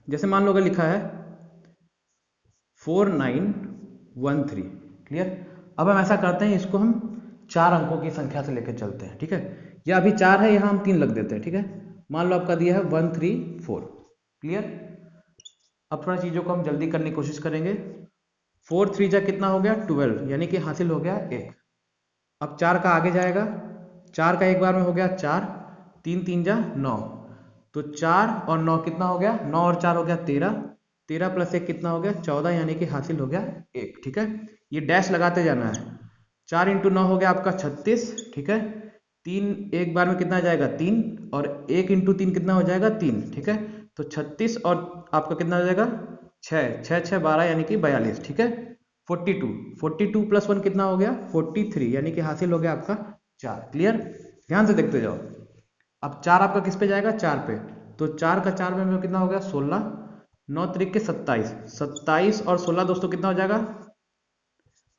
जैसे मान लो अगर लिखा है 4913। क्लियर? अब हम ऐसा करते हैं, इसको हम 4 अंकों की संख्या से लेकर चलते हैं। ठीक है? या अभी 4 है, यहां हम 3 लग देते हैं। ठीक है? मान लो आपका दिया है 134। क्लियर? अब थोड़ा चीजों को हम जल्दी करने की कोशिश करेंगे। 4 3 जा कितना हो गया, 12, यानी कि हासिल हो गया 1। अब 4 का आगे जाएगा, 4 का एक बार में हो गया 4, 3 3 जा 9, तो 4 और 9 कितना हो गया, 9 और 4 हो गया 13, 13 प्लस 1 कितना हो गया, 14, यानी कि हासिल हो गया 1। ठीक है? ये डैश लगाते जाना है। 4 इंटू 9 हो गया आपका 36। ठीक है? 3 एक बार में कितना आ जाएगा, 3, और 1 इंटू 3 कितना हो जाएगा, 3। ठीक है? तो 36 और आपका कितना हो जाएगा, 6, 6 6 12, यानी कि 42। ठीक है? 42, 42 प्लस 1 कितना हो गया, 43, यानी कि हासिल हो गया आपका 4। क्लियर? ध्यान से देखते जाओ। अब 4 आपका किस पे जाएगा, 4 पे, तो 4 का 4 में कितना हो गया, 16, 9 त्रिक के 27, 27 और 16 दोस्तों कितना हो जाएगा,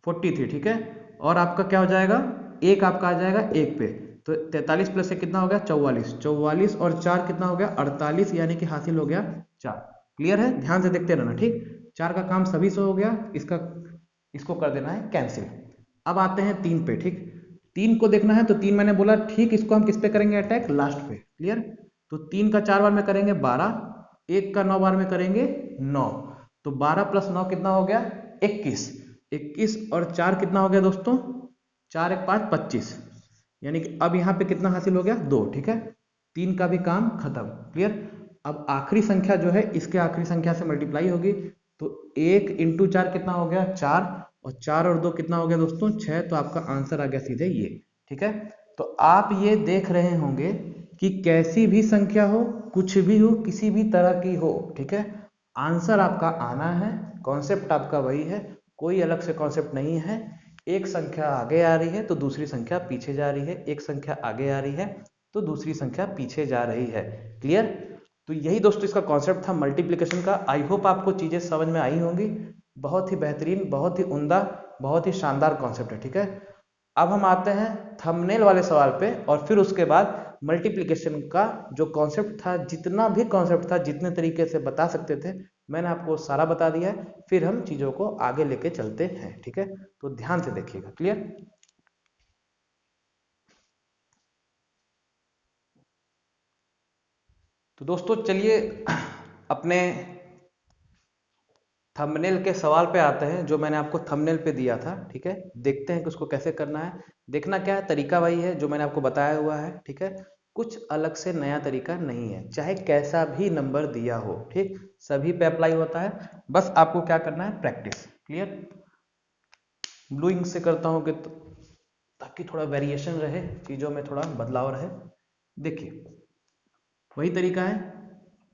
43। ठीक है? और आपका क्या हो जाएगा, एक आपका आ जाएगा 1 पे, तो 43 प्लस 1 कितना हो गया, 44, 44 और 4 कितना हो गया, 48, यानी कि हासिल हो गया 4। क्लियर है? ध्यान से देखते रहना। ठीक? 4 का काम सभी से हो गया, इसको कर देना है कैंसिल। अब आते हैं 3 पे। ठीक? 3 को देखना है, तो 3 मैंने बोला ठीक, इसको हम किस पे करेंगे अटैक, लास्ट पे। क्लियर? तो 3 का 4 बार में करेंगे 12, 1 का 9 बार में करेंगे 9, तो 12 प्लस 9 कितना हो गया, 21। 21 और 4 कितना हो गया दोस्तों, 4 1 5 25, यानी कि अब यहाँ पे कितना हासिल हो गया, 2। ठीक है? 3 का भी काम खत्म। क्लियर? अब आखिरी संख्या जो है इसके आखिरी संख्या से मल्टीप्लाई होगी, तो 1 इंटू 4 कितना हो गया, 4, और 4 और 2 कितना हो गया दोस्तों, 6, तो आपका आंसर आ गया सीधे ये। ठीक है? तो आप ये देख रहे होंगे कि कैसी भी संख्या हो, कुछ भी हो, किसी भी तरह की हो, ठीक है, आंसर आपका आना है, कॉन्सेप्ट आपका वही है, कोई अलग से कॉन्सेप्ट नहीं है। एक संख्या आगे आ रही है तो दूसरी संख्या पीछे जा रही है, एक संख्या आगे आ रही है तो दूसरी संख्या पीछे जा रही है। क्लियर? तो यही दोस्तों इसका कॉन्सेप्ट था मल्टीप्लिकेशन का। आई होप आपको चीजें समझ में आई होंगी। बहुत ही बेहतरीन, बहुत ही उम्दा, बहुत ही शानदार कॉन्सेप्ट है। ठीक है? अब हम आते हैं थंबनेल वाले सवाल पे, और फिर उसके बाद मल्टीप्लिकेशन का जो कॉन्सेप्ट था, जितना भी कॉन्सेप्ट था, जितने तरीके से बता सकते थे, मैंने आपको सारा बता दिया है। फिर हम चीजों को आगे लेके चलते हैं। ठीक है? तो ध्यान से देखिएगा। क्लियर? तो दोस्तों चलिए अपने थंबनेल के सवाल पे आते हैं, जो मैंने आपको थंबनेल पे दिया था। ठीक है? देखते हैं कि उसको कैसे करना है। देखना क्या है, तरीका वही है जो मैंने आपको बताया हुआ है। ठीक है? कुछ अलग से नया तरीका नहीं है, चाहे कैसा भी नंबर दिया हो, ठीक, सभी पे अप्लाई होता है। बस आपको क्या करना है, प्रैक्टिस। क्लियर? ब्लू इंक से करता हूँ कि ताकि थोड़ा वेरिएशन रहे, चीज़ों में थोड़ा बदलाव रहे। देखिए वही तरीका है,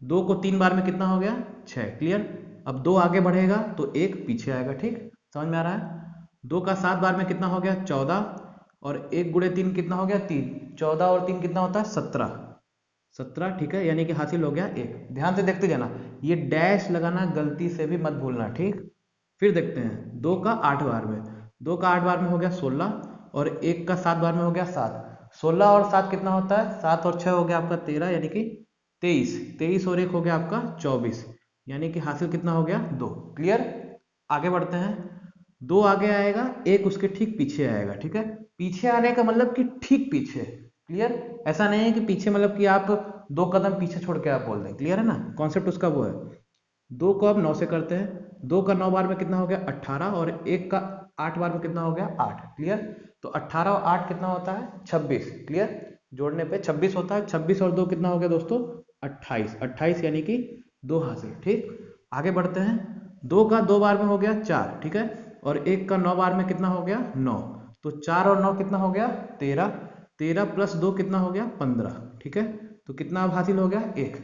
2 को 3 बार में कितना हो गया, 6। क्लियर? अब 2 आगे बढ़ेगा तो 1 पीछे आएगा। ठीक? समझ में आ रहा है? 2 का 7 बार में कितना हो गया, 14, और 1 गुणे 3 कितना हो गया, 3, 14 और 3 कितना होता है, 17, 17। ठीक है? यानी कि हासिल हो गया 1। ध्यान से देखते जाना, ये डैश लगाना गलती से भी मत भूलना। ठीक? फिर देखते हैं 2 का 8 बार में, 2 का 8 बार में हो गया 16, और 1 का 7 बार में हो गया 7, 16 और 7 कितना होता है, 7 और 6 हो गया आपका 13, यानी कि 23, 23 और 1 हो गया आपका 24, यानी कि हासिल कितना हो गया, 2। क्लियर? आगे बढ़ते हैं। 2 आगे आएगा, 1 उसके ठीक पीछे आएगा, ठीक है। पीछे आने का मतलब कि ठीक पीछे, क्लियर। ऐसा नहीं है कि पीछे मतलब कि आप 2 कदम पीछे छोड़ के आप बोल दें, क्लियर है ना, कॉन्सेप्ट उसका वो है। 2 को अब 9 से करते हैं, 2 का 9 बार में कितना हो गया 18, और 1 का 8 बार में कितना हो गया 8, क्लियर। तो 18 और 8 कितना होता है 26, क्लियर। जोड़ने पे 26 होता है, 26 और 2 कितना हो गया दोस्तों 28, 28 यानी कि 2 हासिल, ठीक। आगे बढ़ते हैं, 2 का 2 बार में हो गया 4, ठीक है, और 1 का 9 बार में कितना हो गया 9, तो 4 और 9 कितना हो गया 13, 13 प्लस 2 कितना हो गया 15, ठीक है। तो कितना अब हासिल हो गया 1।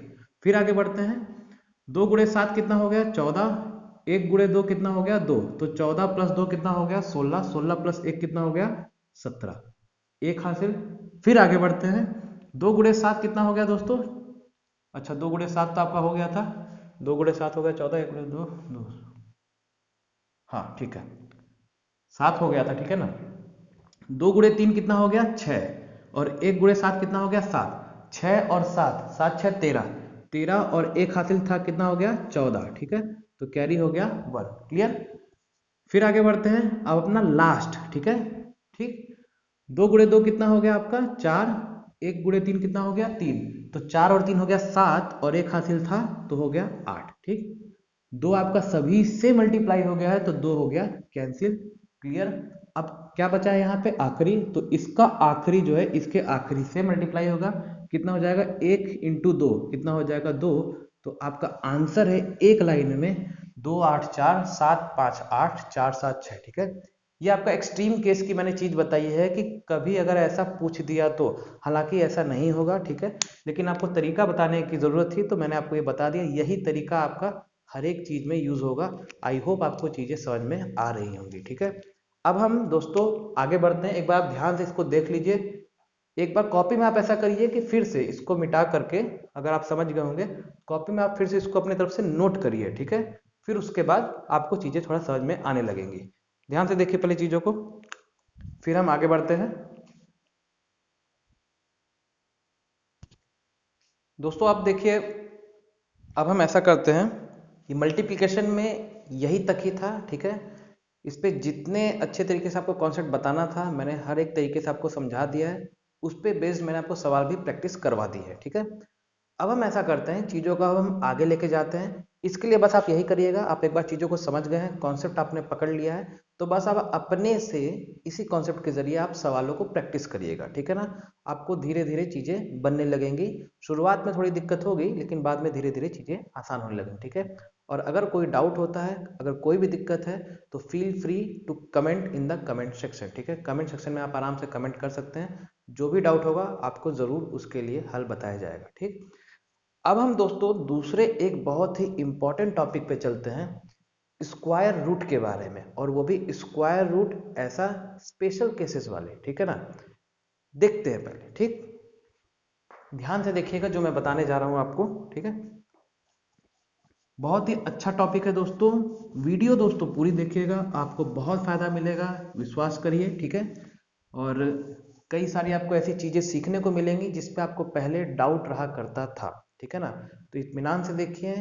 फिर आगे बढ़ते हैं, 2 गुणे 7 कितना हो गया 14, 1 गुणे 2 कितना हो गया 2, तो 14 प्लस 2 कितना हो गया 16, 16 प्लस 1 कितना हो गया 17, 1 हासिल। फिर आगे बढ़ते हैं, 2 गुणे 7 कितना हो गया दोस्तों, अच्छा 2 गुणे 7 तो आपका हो गया था, 2 गुणे 7 हो गया 14, 1 गुणे 2 2, हाँ ठीक है 7 हो गया था, ठीक है ना। 2 गुणे 3 कितना हो गया 6, और 1 गुणे 7 कितना हो गया 7, 6 और 7, 7 6 13, 13 और 1 हासिल था कितना हो गया 14, ठीक है। तो कैरी हो गया 1, क्लियर। फिर आगे बढ़ते हैं, अब अपना लास्ट, ठीक है, ठीक। 2 गुणे 2 कितना हो गया आपका 4, 1 गुणे 3 कितना हो गया 3, तो 4 और 3 हो गया 7, और 1 हासिल था तो हो गया 8, ठीक। 2 आपका सभी से मल्टीप्लाई हो गया है तो 2 हो गया कैंसिल, क्लियर। अब क्या बचा है यहाँ पे आखिरी, तो इसका आखिरी जो है इसके आखिरी से मल्टीप्लाई होगा, कितना हो जाएगा 1 इंटू 2 कितना हो जाएगा 2, तो आपका आंसर है एक लाइन में 2 8 4 7 5 8 4 7 6, ठीक है। ये आपका एक्सट्रीम केस की मैंने चीज बताई है कि कभी अगर ऐसा पूछ दिया तो, हालांकि ऐसा नहीं होगा, ठीक है, लेकिन आपको तरीका बताने की जरूरत थी तो मैंने आपको ये बता दिया, यही तरीका आपका हर एक चीज में यूज होगा। आई होप आपको चीजें समझ में आ रही होंगी, ठीक है। अब हम दोस्तों आगे बढ़ते हैं, एक बार आप ध्यान से इसको देख लीजिए, एक बार कॉपी में आप ऐसा करिए कि फिर से इसको मिटा करके, अगर आप समझ गए होंगे, कॉपी में आप फिर से इसको अपनी तरफ से नोट करिए, ठीक है। फिर उसके बाद आपको चीजें थोड़ा समझ में आने लगेंगी। ध्यान से देखिए पहले चीजों को, फिर हम आगे बढ़ते हैं। दोस्तों आप देखिए, अब हम ऐसा करते हैं, ये मल्टीप्लिकेशन में यही तक ही था, ठीक है। इस पे जितने अच्छे तरीके से आपको कॉन्सेप्ट बताना था मैंने हर एक तरीके से आपको समझा दिया है, उस पे बेस्ड मैंने आपको सवाल भी प्रैक्टिस करवा दी है, ठीक है। अब हम ऐसा करते हैं, चीज़ों का अब हम आगे लेके जाते हैं। इसके लिए बस आप यही करिएगा, आप एक बार चीज़ों को समझ गए हैं, कॉन्सेप्ट आपने पकड़ लिया है, तो बस आप अपने से इसी कॉन्सेप्ट के जरिए आप सवालों को प्रैक्टिस करिएगा, ठीक है ना। आपको धीरे धीरे चीज़ें बनने लगेंगी, शुरुआत में थोड़ी दिक्कत होगी लेकिन बाद में धीरे धीरे चीज़ें आसान होने लगेंगी, ठीक है। और अगर कोई डाउट होता है, अगर कोई भी दिक्कत है, तो feel free to comment in the comment section, ठीक है। कमेंट सेक्शन में आप आराम से कमेंट कर सकते हैं, जो भी डाउट होगा आपको ज़रूर उसके लिए हल बताया जाएगा, ठीक। अब हम दोस्तों दूसरे एक बहुत ही इंपॉर्टेंट टॉपिक पे चलते हैं, स्क्वायर रूट के बारे में, और वो भी स्क्वायर रूट ऐसा स्पेशल केसेस वाले, ठीक है ना। देखते हैं पहले, ठीक, ध्यान से देखिएगा जो मैं बताने जा रहा हूं आपको, ठीक है। बहुत ही अच्छा टॉपिक है दोस्तों, वीडियो दोस्तों पूरी देखिएगा, आपको बहुत फायदा मिलेगा, विश्वास करिए, ठीक है। और कई सारी आपको ऐसी चीजें सीखने को मिलेंगी जिस पे आपको पहले डाउट रहा करता था, ठीक है ना। तो इत्मीनान से देखिए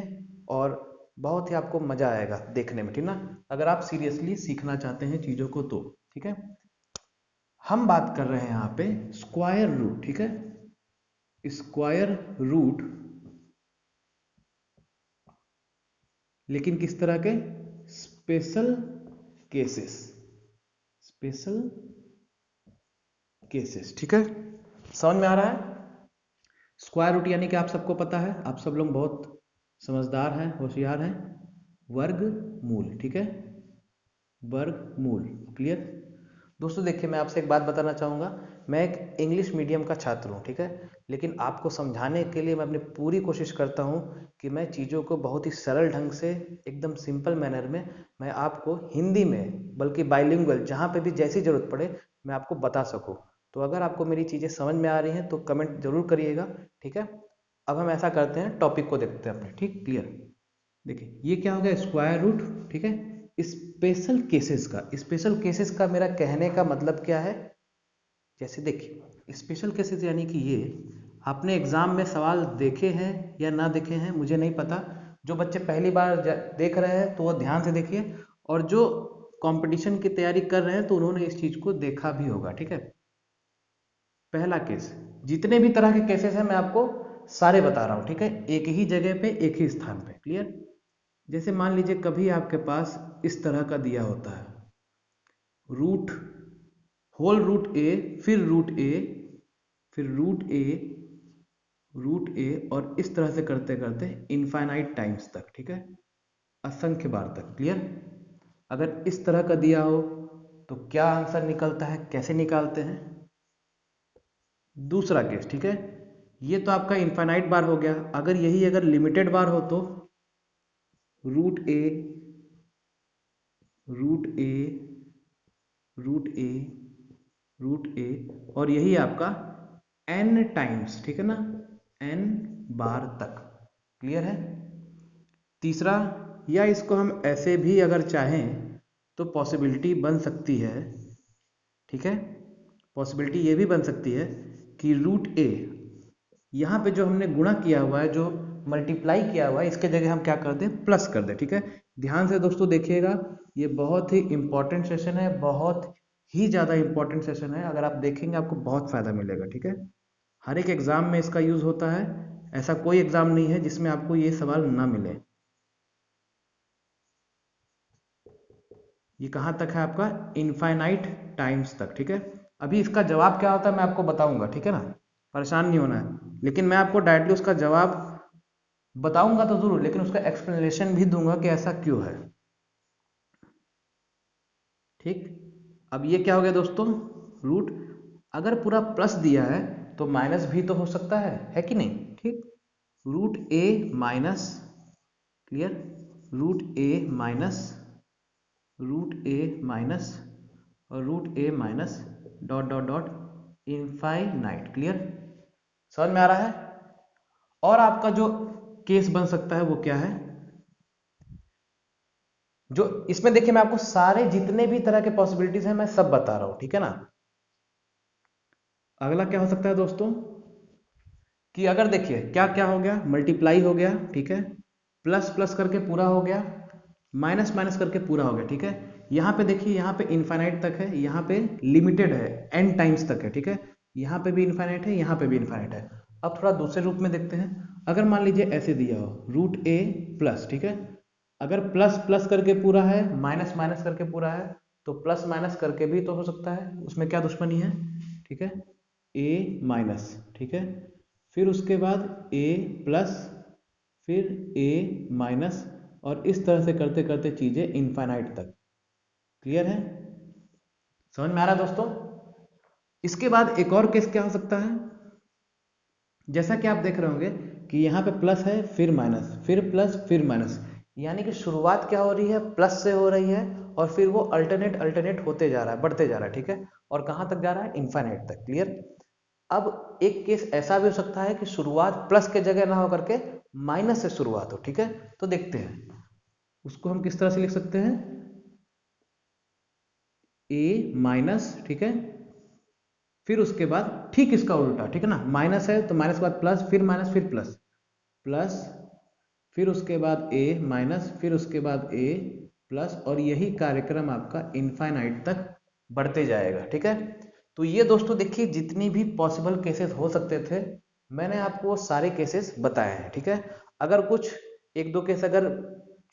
और बहुत ही आपको मजा आएगा देखने में, ठीक ना, अगर आप सीरियसली सीखना चाहते हैं चीजों को तो, ठीक है। हम बात कर रहे हैं यहाँ पे स्क्वायर रूट, ठीक है, स्क्वायर रूट, लेकिन किस तरह के स्पेशल केसेस, स्पेशल केसेस, ठीक है। समझ में आ रहा है। स्क्वायर रूट यानी कि आप सबको पता है, आप सब लोग बहुत समझदार हैं, होशियार हैं, वर्गमूल, ठीक है, वर्गमूल, क्लियर। दोस्तों देखिए मैं आपसे एक बात बताना चाहूँगा, मैं एक इंग्लिश मीडियम का छात्र हूँ, ठीक है, लेकिन आपको समझाने के लिए मैं अपनी पूरी कोशिश करता हूँ कि मैं चीज़ों को बहुत ही सरल ढंग से, एकदम सिंपल मैनर में मैं आपको हिंदी में, बल्कि बाइलिंगुअल, जहाँ पे भी जैसी ज़रूरत पड़े मैं आपको बता सकूँ। तो अगर आपको मेरी चीज़ें समझ में आ रही हैं तो कमेंट जरूर करिएगा, ठीक है। अब हम ऐसा करते हैं, टॉपिक को देखते हैं अपने, ठीक, क्लियर। देखिए ये क्या हो गया स्क्वायर रूट, ठीक है। स्पेशल केसेस का, स्पेशल केसेस का मेरा कहने का मतलब क्या है, जैसे देखिए स्पेशल केसेस यानी कि ये आपने एग्जाम में सवाल देखे हैं या ना देखे हैं मुझे नहीं पता, जो बच्चे पहली बार देख रहे हैं तो वो ध्यान से देखिए, और जो कंपटीशन की तैयारी कर रहे हैं तो उन्होंने इस चीज को देखा भी होगा। ठीक है, पहला केस, जितने भी तरह के केसेस हैं मैं आपको सारे बता रहा हूं। ठीक है, एक ही जगह पे एक ही स्थान पे। क्लियर? जैसे मान लीजिए कभी आपके पास इस तरह का दिया होता है, रूट, होल रूट ए, फिर रूट ए, फिर रूट ए, रूट ए, और इस तरह से करते करते इनफाइनाइट टाइम्स तक। ठीक है, असंख्य बार तक। क्लियर? अगर इस तरह का दिया हो तो क्या आंसर निकलता है, कैसे निकालते हैं? दूसरा केस, ठीक है, ये तो आपका इनफाइनाइट बार हो गया। अगर यही अगर लिमिटेड बार हो तो रूट ए, रूट ए, रूट ए, रूट ए, और यही आपका n टाइम्स। ठीक है ना, n बार तक। क्लियर है? तीसरा, या इसको हम ऐसे भी अगर चाहें तो पॉसिबिलिटी बन सकती है। ठीक है, पॉसिबिलिटी ये भी बन सकती है कि रूट ए, यहाँ पे जो हमने गुणा किया हुआ है, जो मल्टीप्लाई किया हुआ है, इसके जगह हम क्या कर दें, प्लस कर दें। ठीक है, ध्यान से दोस्तों देखिएगा, ये बहुत ही इंपॉर्टेंट सेशन है, बहुत ही ज़्यादा इंपॉर्टेंट सेशन है। अगर आप देखेंगे आपको बहुत फ़ायदा मिलेगा। ठीक है, हर एक एग्ज़ाम में इसका यूज़ होता है, ऐसा कोई एग्ज़ाम नहीं है जिसमें आपको ये सवाल ना मिले। ये कहाँ तक है आपका, इनफाइनाइट टाइम्स तक। ठीक है, अभी इसका जवाब क्या होता है मैं आपको बताऊंगा। ठीक है ना, परेशान नहीं होना है, लेकिन मैं आपको डायरेक्टली उसका जवाब बताऊंगा तो जरूर, लेकिन उसका एक्सप्लेनेशन भी दूंगा कि ऐसा क्यों है। ठीक, अब ये क्या हो गया दोस्तों, रूट, अगर पूरा प्लस दिया है तो माइनस भी तो हो सकता है कि नहीं? ठीक, root a minus, clear, root a minus, root a minus, और root a minus dot dot dot infinite. Clear? समझ में आ रहा है? और आपका जो केस बन सकता है वो क्या है, जो इसमें देखिए मैं आपको सारे जितने भी तरह के पॉसिबिलिटीज हैं मैं सब बता रहा हूं। ठीक है ना, अगला क्या हो सकता है दोस्तों, कि अगर देखिए क्या क्या हो गया, मल्टीप्लाई हो गया। ठीक है, प्लस प्लस करके पूरा हो गया, माइनस माइनस करके पूरा हो गया। ठीक है, यहाँ पे देखिए, यहाँ पे इनफाइनाइट तक है, यहाँ पे लिमिटेड है, n टाइम्स तक है। ठीक है, यहाँ पे भी इनफाइनाइट है, यहाँ पे भी इनफाइनाइट है। अब थोड़ा दूसरे रूप में देखते हैं, अगर मान लीजिए ऐसे दिया हो रूट ए प्लस। ठीक है, अगर प्लस प्लस करके पूरा है, माइनस माइनस करके पूरा है, तो प्लस माइनस करके भी तो हो सकता है, उसमें क्या दुश्मनी है? ठीक है, ए माइनस, ठीक है, फिर उसके बाद ए प्लस, फिर ए माइनस, और इस तरह से करते करते चीजें इनफाइनाइट तक। क्लियर है? समझ में आ रहा है दोस्तों? इसके बाद एक और केस क्या हो सकता है, जैसा कि आप देख रहे होंगे कि यहाँ पे प्लस है, फिर माइनस, फिर प्लस, फिर माइनस, यानी कि शुरुआत क्या हो रही है, प्लस से हो रही है, और फिर वो अल्टरनेट अल्टरनेट होते जा रहा है, बढ़ते जा रहा है। ठीक है, और कहाँ तक जा रहा है, इनफाइनाइट तक। क्लियर? अब एक केस ऐसा भी हो सकता है कि शुरुआत प्लस के जगह ना होकर के माइनस से शुरुआत हो। ठीक है, तो देखते हैं उसको हम किस तरह से लिख सकते हैं, ए माइनस, ठीक है, फिर उसके बाद ठीक इसका उल्टा। ठीक है ना, माइनस है तो माइनस के बाद प्लस, फिर माइनस, फिर प्लस, प्लस, फिर उसके बाद ए माइनस, फिर उसके बाद ए प्लस, और यही कार्यक्रम आपका इनफाइनाइट तक बढ़ते जाएगा। ठीक है, तो ये दोस्तों देखिए जितनी भी पॉसिबल केसेस हो सकते थे मैंने आपको वो सारे केसेस बताए हैं। ठीक है, अगर कुछ एक दो केस अगर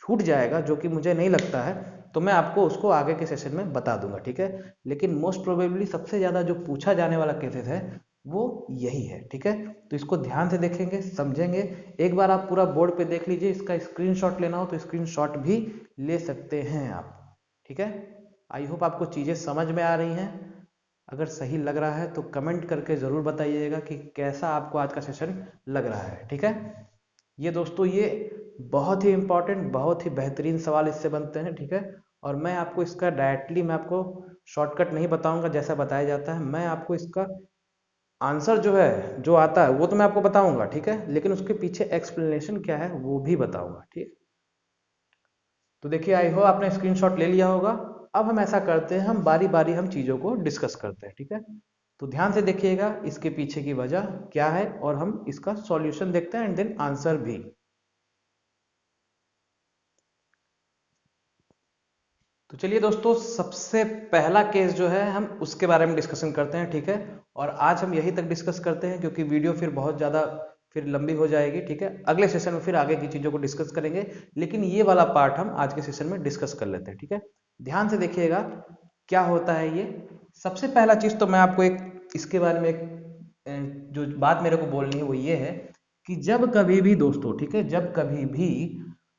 छूट जाएगा, जो कि मुझे नहीं लगता है, तो मैं आपको उसको आगे के सेशन में बता दूंगा। ठीक है, लेकिन मोस्ट प्रोबेबली सबसे ज़्यादा जो पूछा जाने वाला केसेस है वो यही है। ठीक है, तो इसको ध्यान से देखेंगे, समझेंगे। एक बार आप पूरा बोर्ड पे देख लीजिए, इसका स्क्रीनशॉट लेना हो तो स्क्रीनशॉट भी ले सकते हैं आप। ठीक है, आई होप आपको चीज़ें समझ में आ रही हैं। अगर सही लग रहा है तो कमेंट करके ज़रूर बताइएगा कि कैसा आपको आज का सेशन लग रहा है। ठीक है, ये दोस्तों ये बहुत ही इंपॉर्टेंट, बहुत ही बेहतरीन सवाल इससे बनते हैं। ठीक है, और मैं आपको इसका डायरेक्टली मैं आपको शॉर्टकट नहीं बताऊंगा जैसा बताया जाता है, मैं आपको इसका आंसर जो है जो आता है वो तो मैं आपको बताऊंगा। ठीक है, लेकिन उसके पीछे एक्सप्लेनेशन क्या है वो भी बताऊंगा। ठीक, तो देखिए आई हो आपने स्क्रीनशॉट ले लिया होगा। अब हम ऐसा करते हैं, हम बारी बारी हम चीज़ों को डिस्कस करते हैं। ठीक है, तो ध्यान से देखिएगा इसके पीछे की वजह क्या है, और हम इसका सॉल्यूशन देखते हैं एंड देन आंसर भी। तो चलिए दोस्तों, सबसे पहला केस जो है हम उसके बारे में डिस्कशन करते हैं, ठीक है। और आज हम यही तक डिस्कस करते हैं क्योंकि वीडियो फिर बहुत ज़्यादा फिर लंबी हो जाएगी, ठीक है। अगले सेशन में फिर आगे की चीज़ों को डिस्कस करेंगे, लेकिन ये वाला पार्ट हम आज के सेशन में डिस्कस कर लेते हैं, ठीक है। ध्यान से देखिएगा क्या होता है ये। सबसे पहला चीज़ तो मैं आपको एक इसके बारे में एक जो बात मेरे को बोलनी है वो ये है कि जब कभी भी दोस्तों, ठीक है, जब कभी भी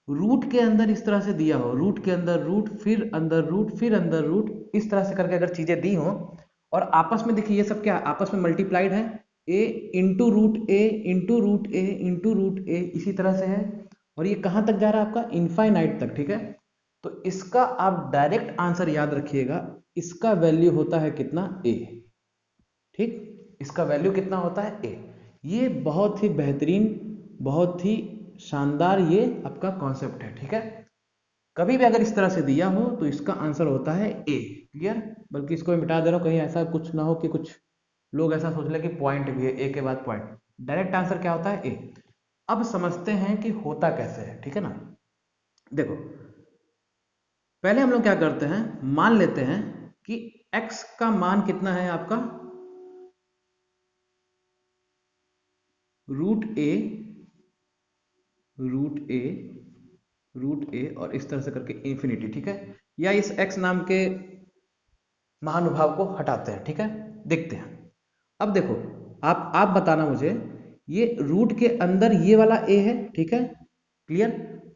रूट के अंदर इस तरह से दिया हो, रूट के अंदर रूट फिर अंदर रूट फिर अंदर रूट, इस तरह से करके अगर चीजें दी हो और आपस में देखिए ये सब क्या आपस में मल्टीप्लाइड है, ए इंटू रूट ए इंटू रूट ए इंटू रूट ए, इसी तरह से है। और ये कहां तक जा रहा है आपका, इनफाइनाइट तक, ठीक है। तो इसका आप डायरेक्ट आंसर याद रखिएगा, इसका वैल्यू होता है कितना, ए, ठीक। इसका वैल्यू कितना होता है, ए। ये बहुत ही बेहतरीन, बहुत ही शानदार ये आपका कॉन्सेप्ट है, ठीक है। कभी भी अगर इस तरह से दिया हो तो इसका आंसर होता है ए, क्लियर। बल्कि इसको मैं मिटा दे रहा हूं, कहीं ऐसा कुछ ना हो कि कुछ लोग ऐसा सोच ले कि पॉइंट भी है, ए के बाद पॉइंट। डायरेक्ट आंसर क्या होता है, ए। अब समझते हैं कि होता कैसे है, ठीक है ना। देखो, पहले हम लोग क्या करते हैं, मान लेते हैं कि x का मान कितना है आपका, रूट ए रूट ए रूट ए और इस तरह से करके इंफिनिटी, ठीक है। या इस x नाम के महानुभाव को हटाते हैं, ठीक है। देखते हैं। अब देखो, आप बताना मुझे, ये रूट के अंदर ये वाला a है, ठीक है, क्लियर।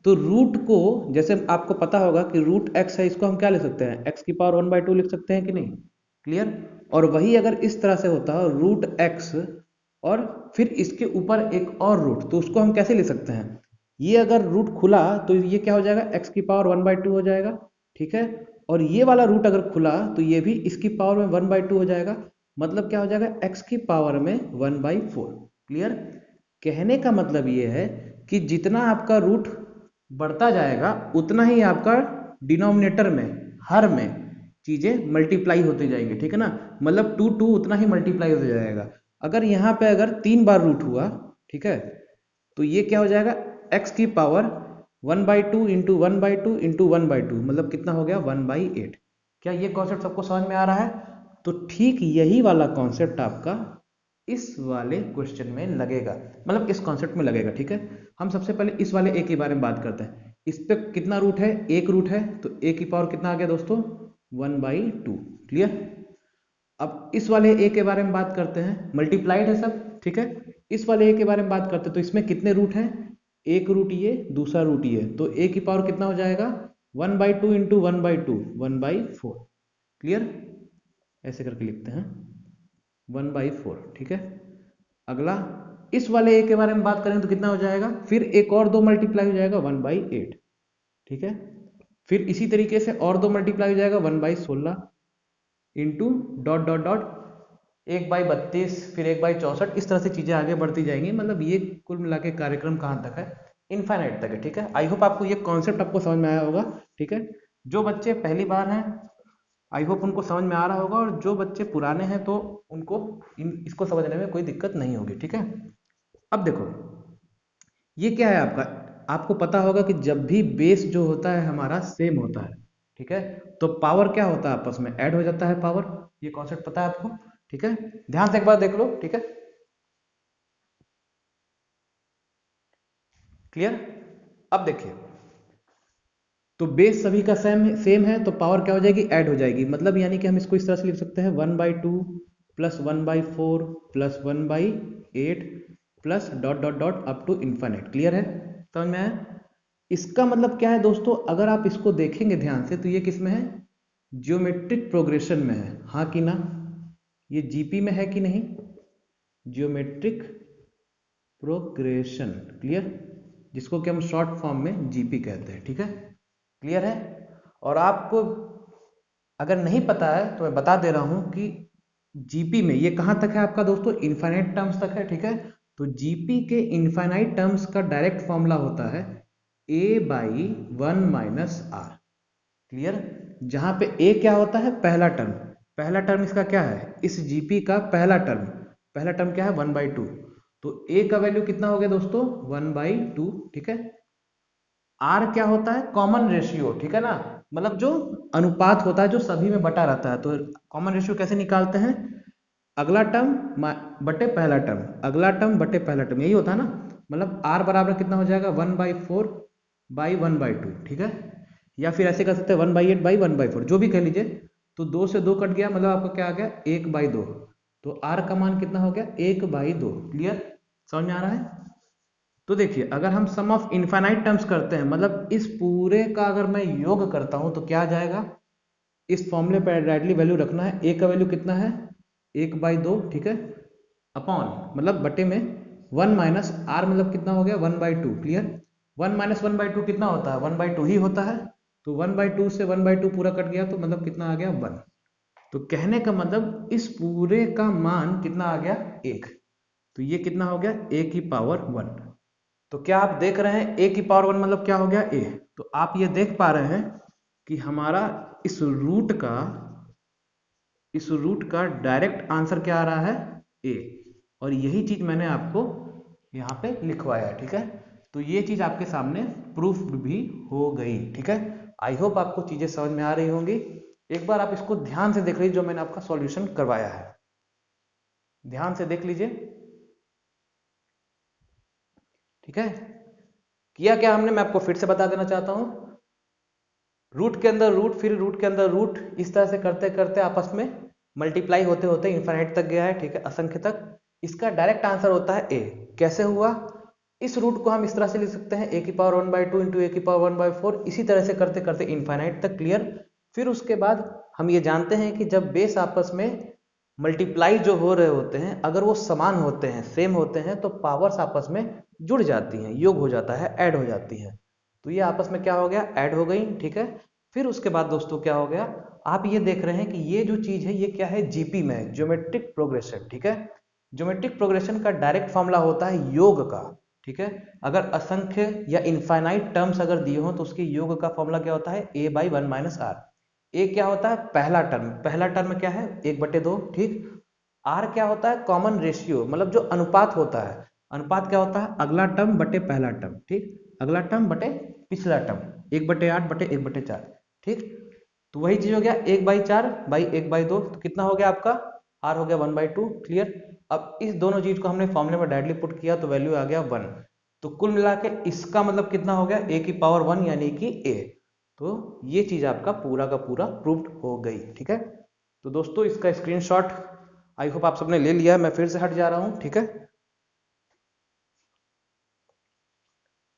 तो रूट को, जैसे आपको पता होगा कि रूट x है, इसको हम क्या ले सकते हैं, x की पावर 1/2 लिख सकते हैं कि नहीं, क्लियर। और वही अगर इस तरह से होता है रूट x और फिर इसके ऊपर एक और रूट, तो उसको हम कैसे ले सकते हैं, ये अगर रूट खुला तो ये क्या हो जाएगा, x की पावर 1/2 हो जाएगा, ठीक है। और ये वाला रूट अगर खुला तो ये भी इसकी पावर में 1/2 हो जाएगा, मतलब क्या हो जाएगा, x की पावर में 1/4, क्लियर। कहने का मतलब ये है कि जितना आपका रूट बढ़ता जाएगा उतना ही आपका डिनोमिनेटर में, हर में चीजें मल्टीप्लाई होती जाएंगी, ठीक है ना। मतलब टू टू उतना ही मल्टीप्लाई होता जाएगा। अगर यहाँ पे अगर 3 बार रूट हुआ, ठीक है, तो ये क्या हो जाएगा, x की पावर 1/2 इंटू 1/2 इंटू 1/2, मतलब कितना हो गया, 1/8। क्या ये कॉन्सेप्ट सबको समझ में आ रहा है। तो ठीक यही वाला कॉन्सेप्ट आपका इस वाले क्वेश्चन में लगेगा, मतलब इस कॉन्सेप्ट में लगेगा, ठीक है। हम सबसे पहले इस वाले ए के बारे में बात करते हैं। इस पे कितना रूट है, एक रूट है, तो ए की पावर कितना आ गया दोस्तों, 1/2, क्लियर। अब इस वाले ए के बारे में बात करते हैं, मल्टीप्लाइड है सब, ठीक है। इस वाले ए के बारे में बात करते हैं, तो इसमें कितने रूट हैं, एक रूट ये, दूसरा रूट ये, तो ए की पावर कितना हो जाएगा, 1/2 इंटू 1/2, 1/4, क्लियर। ऐसे करके लिखते हैं 1/4, ठीक है। अगला इस वाले ए के बारे में बात करें तो कितना हो जाएगा, फिर एक और दो मल्टीप्लाई हो जाएगा 1/8, ठीक है। फिर इसी तरीके से और दो मल्टीप्लाई हो जाएगा 1/16 इंटू डॉट डॉट डॉट 1/32, फिर 1/64, इस तरह से चीजें आगे बढ़ती जाएंगी। मतलब ये कुल मिला के कार्यक्रम कहाँ तक है, इनफाइनाइट तक है, ठीक है। आई होप आपको ये कॉन्सेप्ट आपको समझ में आया होगा, ठीक है। जो बच्चे पहली बार हैं आई होप उनको समझ में आ रहा होगा, और जो बच्चे पुराने हैं तो उनको इसको समझने में कोई दिक्कत नहीं होगी, ठीक है। अब देखो, ये क्या है आपका, आपको पता होगा कि जब भी बेस जो होता है हमारा सेम होता है, ठीक है, तो पावर क्या होता है, आपस में ऐड हो जाता है पावर। ये कॉन्सेप्ट पता है आपको, ठीक है। ध्यान से एक बार देख लो, ठीक है, क्लियर। अब देखिए, तो बेस सभी का सेम सेम है तो पावर क्या हो जाएगी, ऐड हो जाएगी। मतलब यानी कि हम इसको इस तरह से लिख सकते हैं 1/2 plus 1/4 plus 1/8 plus dot dot dot up to infinite, clear है, समझ में आया। इसका मतलब क्या है दोस्तों, अगर आप इसको देखेंगे ध्यान से तो ये किस में है, जियोमेट्रिक प्रोग्रेशन में है, हाँ कि ना। ये जीपी में है कि नहीं, जियोमेट्रिक प्रोग्रेशन, क्लियर, जिसको कि हम शॉर्ट फॉर्म में जीपी कहते हैं, ठीक है, क्लियर है। और आपको अगर नहीं पता है तो मैं बता दे रहा हूं कि जीपी में ये कहां तक है आपका दोस्तों, इनफाइनाइट टर्म्स तक है, ठीक है। तो जीपी के इनफाइनाइट टर्म्स का डायरेक्ट फॉर्मूला होता है a/1 - r, क्लियर। जहां पे a क्या होता है, पहला टर्म, पहला टर्म इसका क्या है, इस जीपी का पहला टर्म, पहला टर्म क्या है 1/2, तो a का वैल्यू कितना हो गया दोस्तों 1/2, ठीक है। r क्या होता है, कॉमन रेशियो, ठीक है ना। मतलब जो अनुपात होता है जो सभी में बटा रहता है। तो कॉमन रेशियो कैसे निकालते हैं? अगला टर्म बटे पहला टर्म, अगला टर्म बटे पहला टर्म, यही होता है ना। मतलब r बराबर कितना हो जाएगा 1/4 बाई 1/2, ठीक है। या फिर ऐसे कर सकते हैं 1/8 बाई 1/4, जो भी कह लीजिए। तो 2 से 2 कट गया, मतलब आपका क्या आ गया 1/2। तो r का मान कितना हो गया 1/2। क्लियर, समझ में आ रहा है? तो देखिए अगर हम सम ऑफ इनफाइनाइट टर्म्स करते हैं, मतलब इस पूरे का अगर मैं योग करता हूं तो क्या आ जाएगा? इस फॉर्मूले पर डायरेक्टली वैल्यू रखना है। a का वैल्यू कितना है 1/2, ठीक है, अपॉन मतलब बटे में 1 माइनस आर, मतलब कितना हो गया 1/2। क्लियर, 1 माइनस 1/2 कितना होता है 1/2 ही होता है। तो 1/2 से 1/2 पूरा कट गया, तो मतलब कितना आ गया 1। तो कहने का मतलब इस पूरे का मान कितना आ गया 1। तो ये कितना हो गया a की पावर 1। तो क्या आप देख रहे हैं a की पावर 1 मतलब क्या हो गया a। तो आप ये देख पा रहे हैं कि हमारा इस रूट का डायरेक्ट आंसर क्या आ रहा है a। और यही चीज मैंने आपको यहाँ पे लिखवाया है, ठीक है। तो ये चीज आपके सामने प्रूफ भी हो गई, ठीक है। आई होप आपको चीजें समझ में आ रही होंगी। एक बार आप इसको ध्यान से देख लीजिए, जो मैंने आपका सॉल्यूशन करवाया है, ध्यान से देख लीजिए, ठीक है। किया क्या हमने, मैं आपको फिर से बता देना चाहता हूं। रूट के अंदर रूट, फिर रूट के अंदर रूट, इस तरह से करते करते आपस में मल्टीप्लाई होते होते इन्फिनिट तक गया है, ठीक है, असंख्य तक। इसका डायरेक्ट आंसर होता है ए। कैसे हुआ? इस रूट को हम इस तरह से लिख सकते हैं a की पावर 1/2 इंटू a की पावर 1/4, इसी तरह से करते करते इन्फिनिट तक। क्लियर। फिर उसके बाद हम ये जानते हैं कि जब बेस आपस में मल्टीप्लाई जो हो रहे होते हैं, अगर वो समान होते हैं, सेम होते हैं, तो पावर्स आपस में जुड़ जाती हैं, योग हो जाता है, ऐड हो जाती है। तो ये आपस में क्या हो गया, ऐड हो गई, ठीक है। फिर उसके बाद दोस्तों क्या हो गया, आप ये देख रहे हैं कि ये जो चीज है ये क्या है, जीपी में, ज्योमेट्रिक प्रोग्रेशन, ठीक है। ज्योमेट्रिक प्रोग्रेशन का डायरेक्ट फॉर्मूला होता है योग का, ठीक है। अगर असंख्य या इनफाइनाइट टर्म्स अगर दिए हो तो उसके योग का फॉर्मूला क्या होता है a/1 माइनस आर। ए क्या होता है पहला टर्म, पहला टर्म क्या है 1/2, ठीक। आर क्या होता है कॉमन रेशियो, मतलब जो अनुपात होता है। अनुपात क्या होता है अगला टर्म बटे पहला टर्म, ठीक, अगला टर्म बटे पिछला टर्म, 1/8 बटे 1/4, ठीक। तो वही चीज हो गया 1/4 बाई 1/2, तो कितना हो गया आपका आर हो गया 1/2। क्लियर। अब इस दोनों चीज को हमने फॉर्मूले में डायरेक्टली पुट किया तो वैल्यू आ गया 1। तो कुल मिला के इसका मतलब कितना हो गया a की पावर 1 यानी कि a। तो ये चीज आपका पूरा का पूरा प्रूव्ड हो गई, ठीक है। तो दोस्तों इसका स्क्रीनशॉट आई होप आप सबने ले लिया, मैं फिर से हट जा रहा हूं, ठीक है।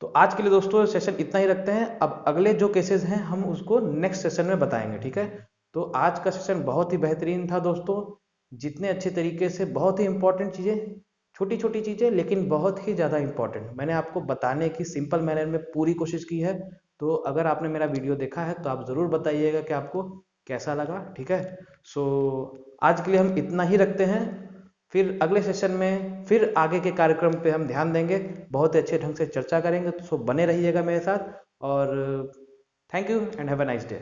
तो आज के लिए दोस्तों सेशन इतना ही रखते हैं। अब अगले जो केसेस हैं हम उसको नेक्स्ट सेशन में बताएंगे, ठीक है। तो आज का सेशन बहुत ही बेहतरीन था दोस्तों, जितने अच्छे तरीके से, बहुत ही इंपॉर्टेंट चीजें, छोटी छोटी चीजें लेकिन बहुत ही ज्यादा इंपॉर्टेंट मैंने आपको बताने की सिंपल मैनर में पूरी कोशिश की है। तो अगर आपने मेरा वीडियो देखा है तो आप जरूर बताइएगा कि आपको कैसा लगा, ठीक है। सो आज के लिए हम इतना ही रखते हैं, फिर अगले सेशन में फिर आगे के कार्यक्रम पे हम ध्यान देंगे, बहुत ही अच्छे ढंग से चर्चा करेंगे। तो सो बने रहिएगा मेरे साथ, और thank you and have a nice day.